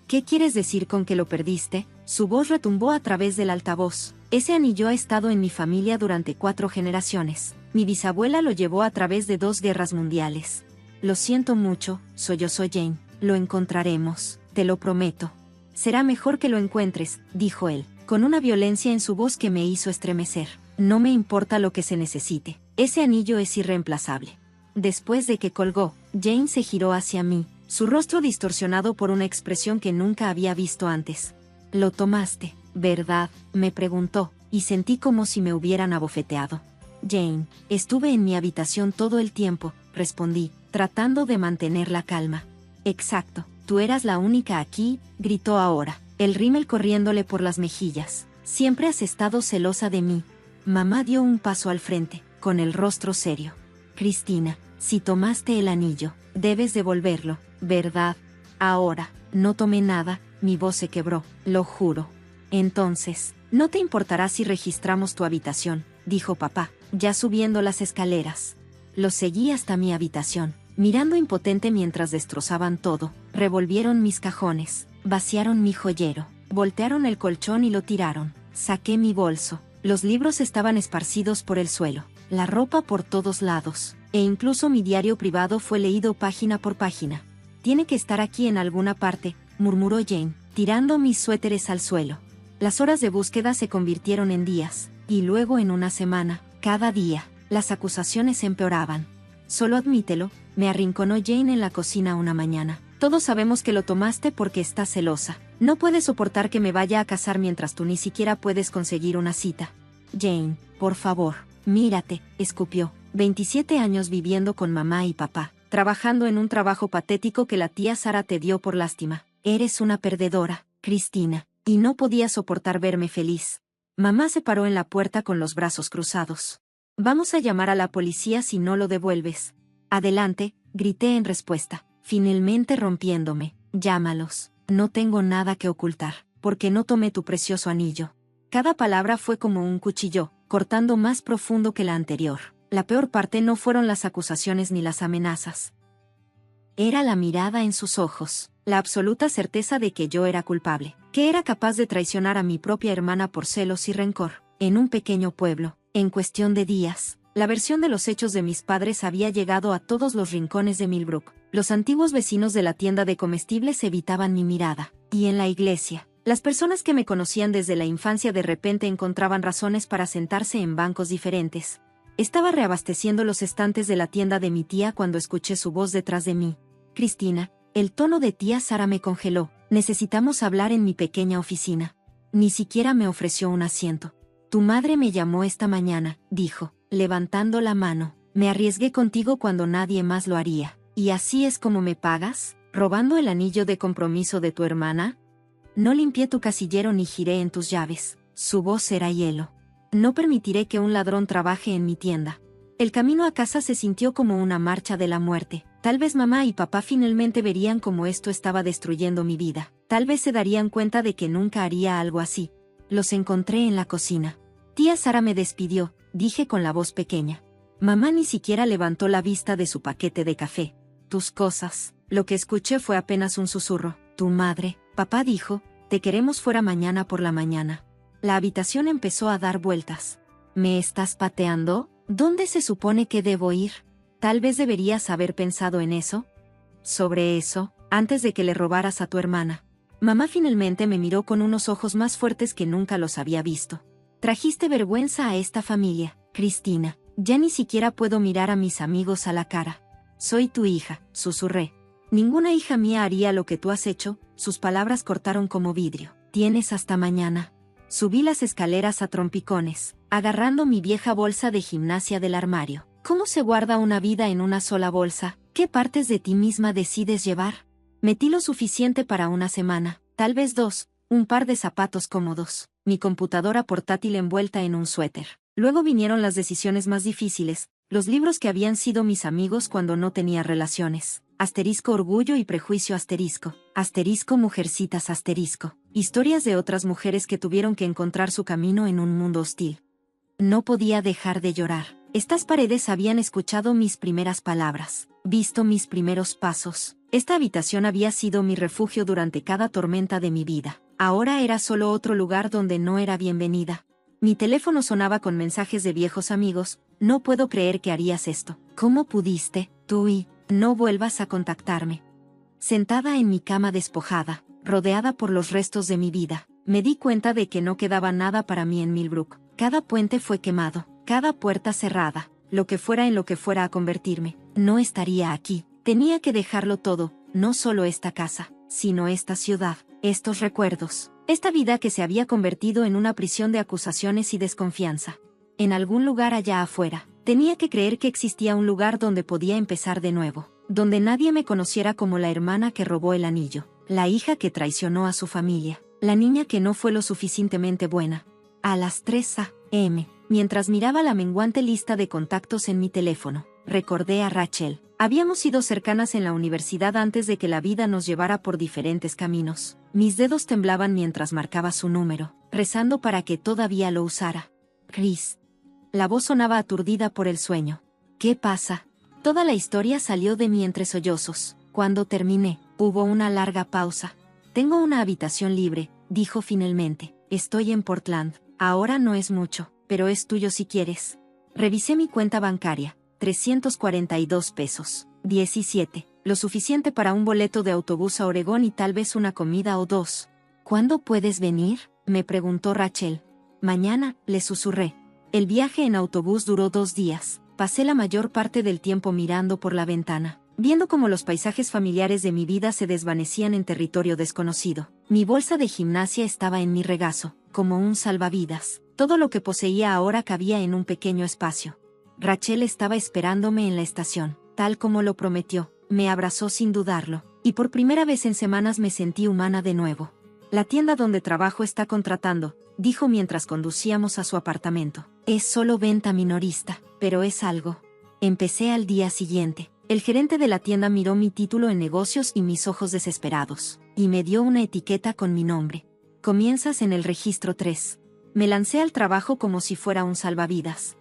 «¿Qué quieres decir con que lo perdiste?», su voz retumbó a través del altavoz. Ese anillo ha estado en mi familia durante 4 generaciones. Mi bisabuela lo llevó a través de 2 guerras mundiales. Lo siento mucho, soy Jane. Lo encontraremos, te lo prometo. Será mejor que lo encuentres, dijo él, con una violencia en su voz que me hizo estremecer. No me importa lo que se necesite. Ese anillo es irreemplazable. Después de que colgó, Jane se giró hacia mí, su rostro distorsionado por una expresión que nunca había visto antes. Lo tomaste, ¿verdad?, me preguntó, y sentí como si me hubieran abofeteado. Jane, estuve en mi habitación todo el tiempo, respondí, tratando de mantener la calma. Exacto, tú eras la única aquí, gritó ahora, el rímel corriéndole por las mejillas. Siempre has estado celosa de mí. Mamá dio un paso al frente, con el rostro serio. Cristina, si tomaste el anillo, debes devolverlo, ¿verdad? Ahora, no tomé nada, mi voz se quebró, lo juro. Entonces, no te importará si registramos tu habitación, dijo papá, ya subiendo las escaleras. Lo seguí hasta mi habitación, mirando impotente mientras destrozaban todo, revolvieron mis cajones, vaciaron mi joyero, voltearon el colchón y lo tiraron. Saqué mi bolso, los libros estaban esparcidos por el suelo, la ropa por todos lados, e incluso mi diario privado fue leído página por página. Tiene que estar aquí en alguna parte, murmuró Jane, tirando mis suéteres al suelo. Las horas de búsqueda se convirtieron en días, y luego en una semana. Cada día, las acusaciones empeoraban. Solo admítelo, me arrinconó Jane en la cocina una mañana. Todos sabemos que lo tomaste porque estás celosa. No puedes soportar que me vaya a casar mientras tú ni siquiera puedes conseguir una cita. Jane, por favor, mírate, escupió. 27 años viviendo con mamá y papá, trabajando en un trabajo patético que la tía Sara te dio por lástima. Eres una perdedora, Cristina, y no podía soportar verme feliz. Mamá se paró en la puerta con los brazos cruzados. Vamos a llamar a la policía si no lo devuelves. Adelante, grité en respuesta, finalmente rompiéndome. Llámalos. No tengo nada que ocultar, porque no tomé tu precioso anillo. Cada palabra fue como un cuchillo, cortando más profundo que la anterior. La peor parte no fueron las acusaciones ni las amenazas. Era la mirada en sus ojos, la absoluta certeza de que yo era culpable, que era capaz de traicionar a mi propia hermana por celos y rencor. En un pequeño pueblo, en cuestión de días, la versión de los hechos de mis padres había llegado a todos los rincones de Millbrook. Los antiguos vecinos de la tienda de comestibles evitaban mi mirada, y en la iglesia, las personas que me conocían desde la infancia de repente encontraban razones para sentarse en bancos diferentes. Estaba reabasteciendo los estantes de la tienda de mi tía cuando escuché su voz detrás de mí. Cristina, el tono de tía Sara me congeló. Necesitamos hablar en mi pequeña oficina. Ni siquiera me ofreció un asiento. Tu madre me llamó esta mañana, dijo, levantando la mano. Me arriesgué contigo cuando nadie más lo haría. ¿Y así es como me pagas? ¿Robando el anillo de compromiso de tu hermana? No limpié tu casillero ni giré en tus llaves. Su voz era hielo. No permitiré que un ladrón trabaje en mi tienda. El camino a casa se sintió como una marcha de la muerte. Tal vez mamá y papá finalmente verían cómo esto estaba destruyendo mi vida. Tal vez se darían cuenta de que nunca haría algo así. Los encontré en la cocina. Tía Sara me despidió, dije con la voz pequeña. Mamá ni siquiera levantó la vista de su paquete de café. Tus cosas. Lo que escuché fue apenas un susurro. Tu madre, papá dijo, te queremos fuera mañana por la mañana. La habitación empezó a dar vueltas. ¿Me estás pateando? ¿Dónde se supone que debo ir? Tal vez deberías haber pensado en eso. Sobre eso, antes de que le robaras a tu hermana. Mamá finalmente me miró con unos ojos más fuertes que nunca los había visto. Trajiste vergüenza a esta familia, Cristina. Ya ni siquiera puedo mirar a mis amigos a la cara. Soy tu hija, susurré. Ninguna hija mía haría lo que tú has hecho. Sus palabras cortaron como vidrio. Tienes hasta mañana. Subí las escaleras a trompicones, agarrando mi vieja bolsa de gimnasia del armario. ¿Cómo se guarda una vida en una sola bolsa? ¿Qué partes de ti misma decides llevar? Metí lo suficiente para una semana, tal vez 2, un par de zapatos cómodos, mi computadora portátil envuelta en un suéter. Luego vinieron las decisiones más difíciles, los libros que habían sido mis amigos cuando no tenía relaciones. Asterisco orgullo y prejuicio asterisco. Asterisco mujercitas asterisco. Historias de otras mujeres que tuvieron que encontrar su camino en un mundo hostil. No podía dejar de llorar. Estas paredes habían escuchado mis primeras palabras, visto mis primeros pasos. Esta habitación había sido mi refugio durante cada tormenta de mi vida. Ahora era solo otro lugar donde no era bienvenida. Mi teléfono sonaba con mensajes de viejos amigos. No puedo creer que harías esto. ¿Cómo pudiste, tú y no vuelvas a contactarme? Sentada en mi cama despojada, rodeada por los restos de mi vida, me di cuenta de que no quedaba nada para mí en Millbrook. Cada puente fue quemado, cada puerta cerrada, lo que fuera en lo que fuera a convertirme. No estaría aquí. Tenía que dejarlo todo, no solo esta casa, sino esta ciudad, estos recuerdos, esta vida que se había convertido en una prisión de acusaciones y desconfianza. En algún lugar allá afuera, tenía que creer que existía un lugar donde podía empezar de nuevo, donde nadie me conociera como la hermana que robó el anillo, la hija que traicionó a su familia, la niña que no fue lo suficientemente buena. A las 3 a.m., mientras miraba la menguante lista de contactos en mi teléfono, recordé a Rachel. Habíamos sido cercanas en la universidad antes de que la vida nos llevara por diferentes caminos. Mis dedos temblaban mientras marcaba su número, rezando para que todavía lo usara. Chris. La voz sonaba aturdida por el sueño. ¿Qué pasa? Toda la historia salió de mí entre sollozos. Cuando terminé, hubo una larga pausa. Tengo una habitación libre, dijo finalmente. Estoy en Portland. Ahora no es mucho, pero es tuyo si quieres. Revisé mi cuenta bancaria. 342 pesos. 17. Lo suficiente para un boleto de autobús a Oregón y tal vez una comida o dos. ¿Cuándo puedes venir?, me preguntó Rachel. Mañana, le susurré. El viaje en autobús duró 2 días. Pasé la mayor parte del tiempo mirando por la ventana, viendo cómo los paisajes familiares de mi vida se desvanecían en territorio desconocido. Mi bolsa de gimnasia estaba en mi regazo, como un salvavidas. Todo lo que poseía ahora cabía en un pequeño espacio. Rachel estaba esperándome en la estación, tal como lo prometió. Me abrazó sin dudarlo, y por primera vez en semanas me sentí humana de nuevo. La tienda donde trabajo está contratando, dijo mientras conducíamos a su apartamento. Es solo venta minorista, pero es algo. Empecé al día siguiente. El gerente de la tienda miró mi título en negocios y mis ojos desesperados, y me dio una etiqueta con mi nombre. Comienzas en el registro 3. Me lancé al trabajo como si fuera un salvavidas.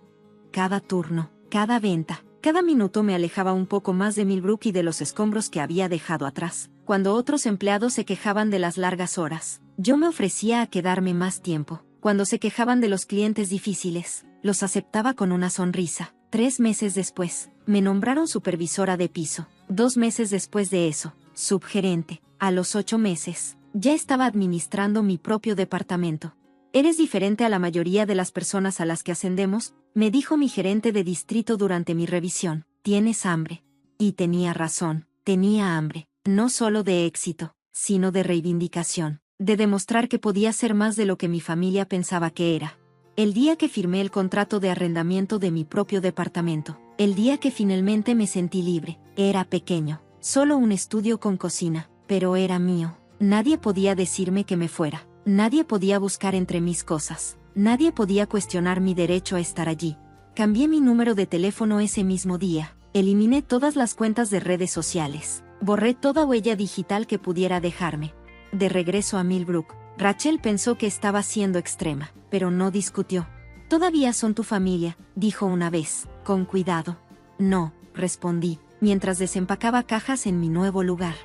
Cada turno, cada venta, cada minuto me alejaba un poco más de Millbrook y de los escombros que había dejado atrás. Cuando otros empleados se quejaban de las largas horas, yo me ofrecía a quedarme más tiempo. Cuando se quejaban de los clientes difíciles, los aceptaba con una sonrisa. 3 meses después, me nombraron supervisora de piso. 2 meses después de eso, subgerente. A los 8 meses, ya estaba administrando mi propio departamento. Eres diferente a la mayoría de las personas a las que ascendemos, me dijo mi gerente de distrito durante mi revisión. Tienes hambre. Y tenía razón, tenía hambre, no solo de éxito, sino de reivindicación, de demostrar que podía ser más de lo que mi familia pensaba que era. El día que firmé el contrato de arrendamiento de mi propio departamento, el día que finalmente me sentí libre, era pequeño, solo un estudio con cocina, pero era mío. Nadie podía decirme que me fuera. Nadie podía buscar entre mis cosas. Nadie podía cuestionar mi derecho a estar allí. Cambié mi número de teléfono ese mismo día. Eliminé todas las cuentas de redes sociales. Borré toda huella digital que pudiera dejarme. De regreso a Millbrook, Rachel pensó que estaba siendo extrema, pero no discutió. Todavía son tu familia, dijo una vez, con cuidado. No, respondí, mientras desempacaba cajas en mi nuevo lugar.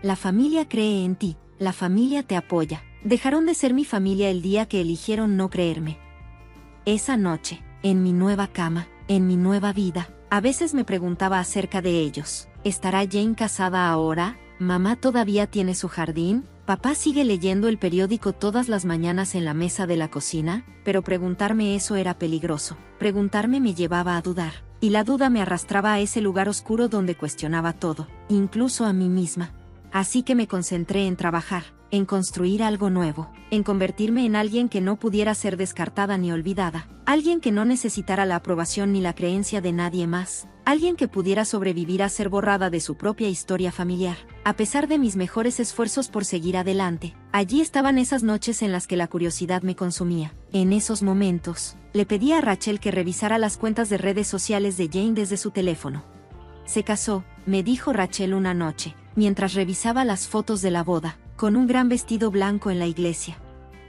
La familia cree en ti, la familia te apoya. Dejaron de ser mi familia el día que eligieron no creerme. Esa noche, en mi nueva cama, en mi nueva vida, a veces me preguntaba acerca de ellos. ¿Estará Jane casada ahora? ¿Mamá todavía tiene su jardín? ¿Papá sigue leyendo el periódico todas las mañanas en la mesa de la cocina? Pero preguntarme eso era peligroso. Preguntarme me llevaba a dudar, y la duda me arrastraba a ese lugar oscuro donde cuestionaba todo, incluso a mí misma. Así que me concentré en trabajar, en construir algo nuevo, en convertirme en alguien que no pudiera ser descartada ni olvidada, alguien que no necesitara la aprobación ni la creencia de nadie más, alguien que pudiera sobrevivir a ser borrada de su propia historia familiar. A pesar de mis mejores esfuerzos por seguir adelante, allí estaban esas noches en las que la curiosidad me consumía. En esos momentos, le pedí a Rachel que revisara las cuentas de redes sociales de Jane desde su teléfono. Se casó, me dijo Rachel una noche, mientras revisaba las fotos de la boda, con un gran vestido blanco en la iglesia.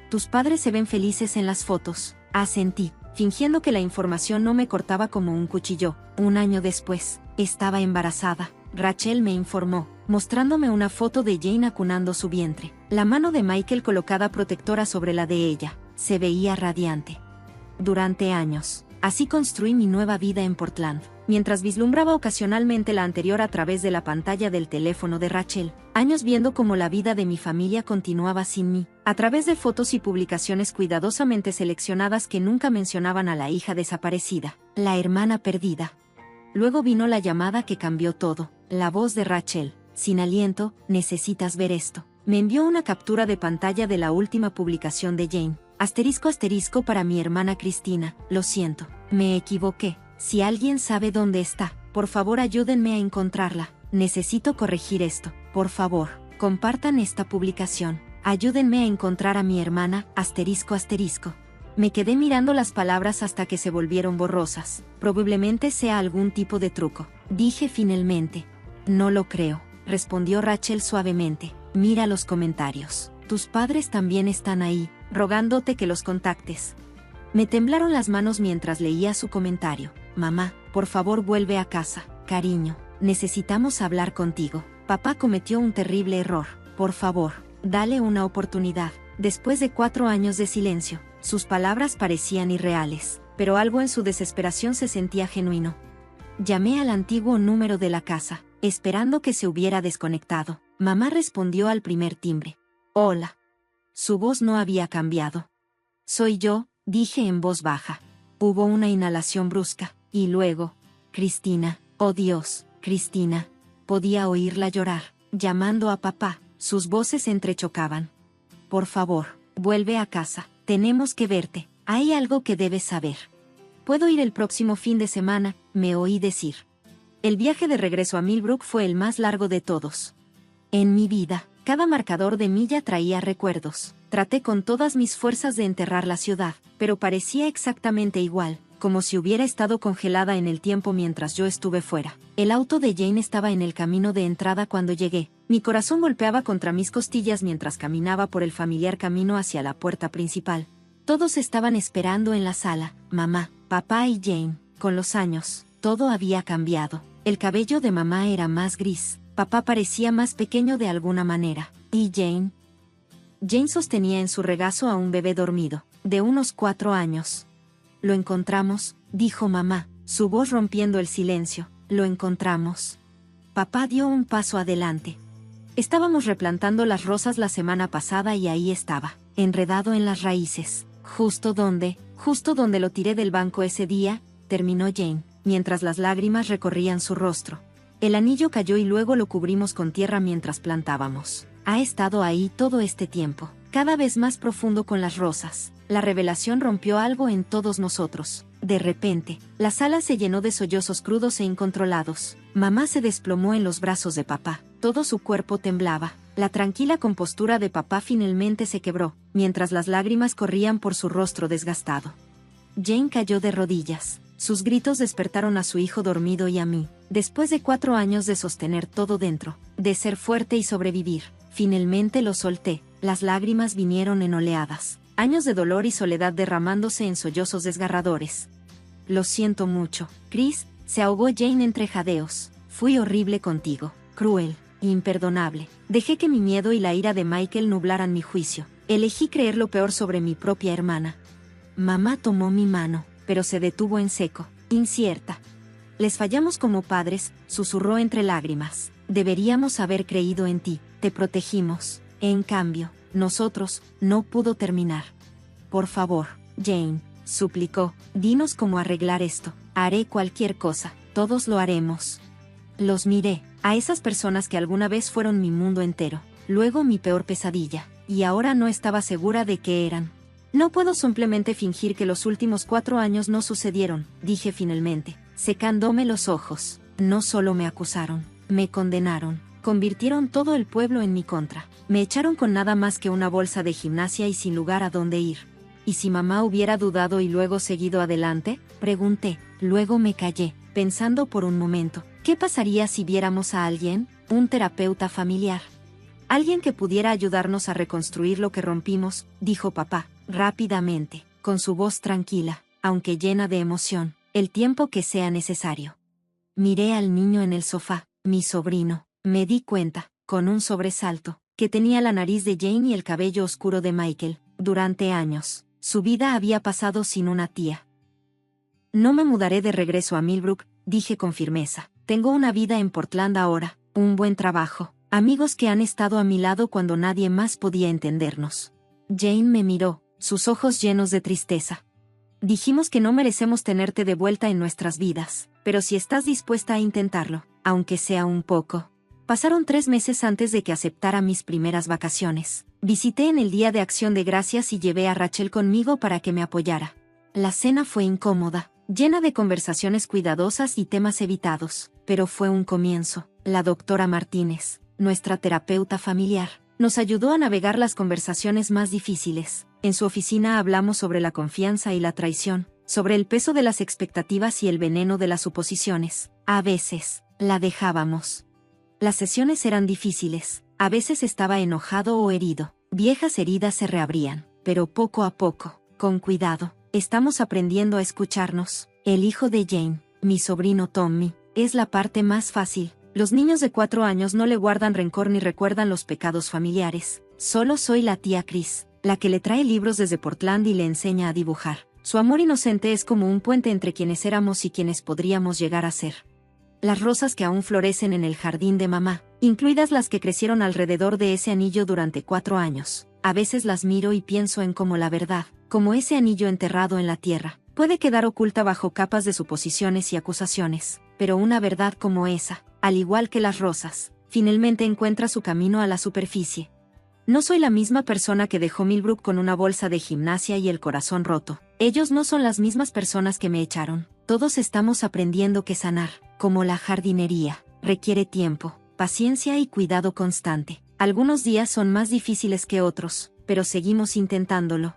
Tus padres se ven felices en las fotos, asentí, fingiendo que la información no me cortaba como un cuchillo. 1 año después, estaba embarazada. Rachel me informó, mostrándome una foto de Jane acunando su vientre. La mano de Michael colocada protectora sobre la de ella. Se veía radiante. durante años. Así construí mi nueva vida en Portland. Mientras vislumbraba ocasionalmente la anterior a través de la pantalla del teléfono de Rachel, años viendo cómo la vida de mi familia continuaba sin mí, a través de fotos y publicaciones cuidadosamente seleccionadas que nunca mencionaban a la hija desaparecida, la hermana perdida. Luego vino la llamada que cambió todo, la voz de Rachel, sin aliento: necesitas ver esto. Me envió una captura de pantalla de la última publicación de Jane. *** para mi hermana Cristina, lo siento, me equivoqué. Si alguien sabe dónde está, por favor ayúdenme a encontrarla. Necesito corregir esto. Por favor, compartan esta publicación. Ayúdenme a encontrar a mi hermana, ***. Me quedé mirando las palabras hasta que se volvieron borrosas. Probablemente sea algún tipo de truco, dije finalmente. No lo creo, respondió Rachel suavemente. Mira los comentarios. Tus padres también están ahí, rogándote que los contactes. Me temblaron las manos mientras leía su comentario. Mamá, por favor vuelve a casa, cariño. Necesitamos hablar contigo. Papá cometió un terrible error. Por favor, dale una oportunidad. Después de 4 años de silencio, sus palabras parecían irreales, pero algo en su desesperación se sentía genuino. Llamé al antiguo número de la casa, esperando que se hubiera desconectado. Mamá respondió al primer timbre. Hola. Su voz no había cambiado. Soy yo, dije en voz baja. Hubo una inhalación brusca, y luego, Cristina, oh Dios, Cristina. Podía oírla llorar, llamando a papá. Sus voces entrechocaban. Por favor, vuelve a casa, tenemos que verte, hay algo que debes saber. Puedo ir el próximo fin de semana, me oí decir. El viaje de regreso a Millbrook fue el más largo de todos. En mi vida, cada marcador de milla traía recuerdos. Traté con todas mis fuerzas de enterrar la ciudad, pero parecía exactamente igual, como si hubiera estado congelada en el tiempo mientras yo estuve fuera. El auto de Jane estaba en el camino de entrada cuando llegué. Mi corazón golpeaba contra mis costillas mientras caminaba por el familiar camino hacia la puerta principal. Todos estaban esperando en la sala, mamá, papá y Jane. Con los años, todo había cambiado. El cabello de mamá era más gris, papá parecía más pequeño de alguna manera. ¿Y Jane? Jane sostenía en su regazo a un bebé dormido, de unos 4 años. Lo encontramos, dijo mamá, su voz rompiendo el silencio. Lo encontramos. Papá dio un paso adelante. Estábamos replantando las rosas la semana pasada y ahí estaba, enredado en las raíces. Justo donde lo tiré del banco ese día, terminó Jane, mientras las lágrimas recorrían su rostro. El anillo cayó y luego lo cubrimos con tierra mientras plantábamos. Ha estado ahí todo este tiempo, cada vez más profundo con las rosas. La revelación rompió algo en todos nosotros. De repente, la sala se llenó de sollozos crudos e incontrolados. Mamá se desplomó en los brazos de papá. Todo su cuerpo temblaba. La tranquila compostura de papá finalmente se quebró, mientras las lágrimas corrían por su rostro desgastado. Jane cayó de rodillas. Sus gritos despertaron a su hijo dormido y a mí. Después de 4 años de sostener todo dentro, de ser fuerte y sobrevivir, finalmente lo solté. Las lágrimas vinieron en oleadas. Años de dolor y soledad derramándose en sollozos desgarradores. Lo siento mucho, Chris, se ahogó Jane entre jadeos. Fui horrible contigo, cruel, imperdonable. Dejé que mi miedo y la ira de Michael nublaran mi juicio. Elegí creer lo peor sobre mi propia hermana. Mamá tomó mi mano, pero se detuvo en seco, incierta. Les fallamos como padres, susurró entre lágrimas. Deberíamos haber creído en ti, te protegimos. En cambio, nosotros, no pudo terminar. Por favor, Jane, suplicó, dinos cómo arreglar esto. Haré cualquier cosa, todos lo haremos. Los miré, a esas personas que alguna vez fueron mi mundo entero, luego mi peor pesadilla, y ahora no estaba segura de qué eran. No puedo simplemente fingir que los últimos 4 años no sucedieron, dije finalmente, secándome los ojos. No solo me acusaron, me condenaron. Convirtieron todo el pueblo en mi contra. Me echaron con nada más que una bolsa de gimnasia y sin lugar a dónde ir. ¿Y si mamá hubiera dudado y luego seguido adelante? Pregunté. Luego me callé, pensando por un momento. ¿Qué pasaría si viéramos a alguien? Un terapeuta familiar. Alguien que pudiera ayudarnos a reconstruir lo que rompimos, dijo papá, rápidamente, con su voz tranquila, aunque llena de emoción, el tiempo que sea necesario. Miré al niño en el sofá, mi sobrino. Me di cuenta, con un sobresalto, que tenía la nariz de Jane y el cabello oscuro de Michael. Durante años, Su vida había pasado sin una tía. No me mudaré de regreso a Millbrook, dije con firmeza. Tengo una vida en Portland ahora, un buen trabajo, amigos que han estado a mi lado cuando nadie más podía entendernos. Jane me miró, sus ojos llenos de tristeza. Dijimos que no merecemos tenerte de vuelta en nuestras vidas, pero si estás dispuesta a intentarlo, aunque sea un poco. Pasaron 3 meses antes de que aceptara mis primeras vacaciones. Visité en el Día de Acción de Gracias y llevé a Rachel conmigo para que me apoyara. La cena fue incómoda, llena de conversaciones cuidadosas y temas evitados, pero fue un comienzo. La doctora Martínez, nuestra terapeuta familiar, nos ayudó a navegar las conversaciones más difíciles. En su oficina hablamos sobre la confianza y la traición, sobre el peso de las expectativas y el veneno de las suposiciones. A veces, la dejábamos. Las sesiones eran difíciles, a veces estaba enojado o herido. Viejas heridas se reabrían, pero poco a poco, con cuidado, estamos aprendiendo a escucharnos. El hijo de Jane, mi sobrino Tommy, es la parte más fácil. Los niños de 4 años no le guardan rencor ni recuerdan los pecados familiares. Solo soy la tía Chris, la que le trae libros desde Portland y le enseña a dibujar. Su amor inocente es como un puente entre quienes éramos y quienes podríamos llegar a ser. Las rosas que aún florecen en el jardín de mamá, incluidas las que crecieron alrededor de ese anillo durante 4 años. A veces las miro y pienso en cómo la verdad, como ese anillo enterrado en la tierra, puede quedar oculta bajo capas de suposiciones y acusaciones, pero una verdad como esa, al igual que las rosas, finalmente encuentra su camino a la superficie. No soy la misma persona que dejó Millbrook con una bolsa de gimnasia y el corazón roto. Ellos no son las mismas personas que me echaron. Todos estamos aprendiendo que sanar, como la jardinería, requiere tiempo, paciencia y cuidado constante. Algunos días son más difíciles que otros, pero seguimos intentándolo.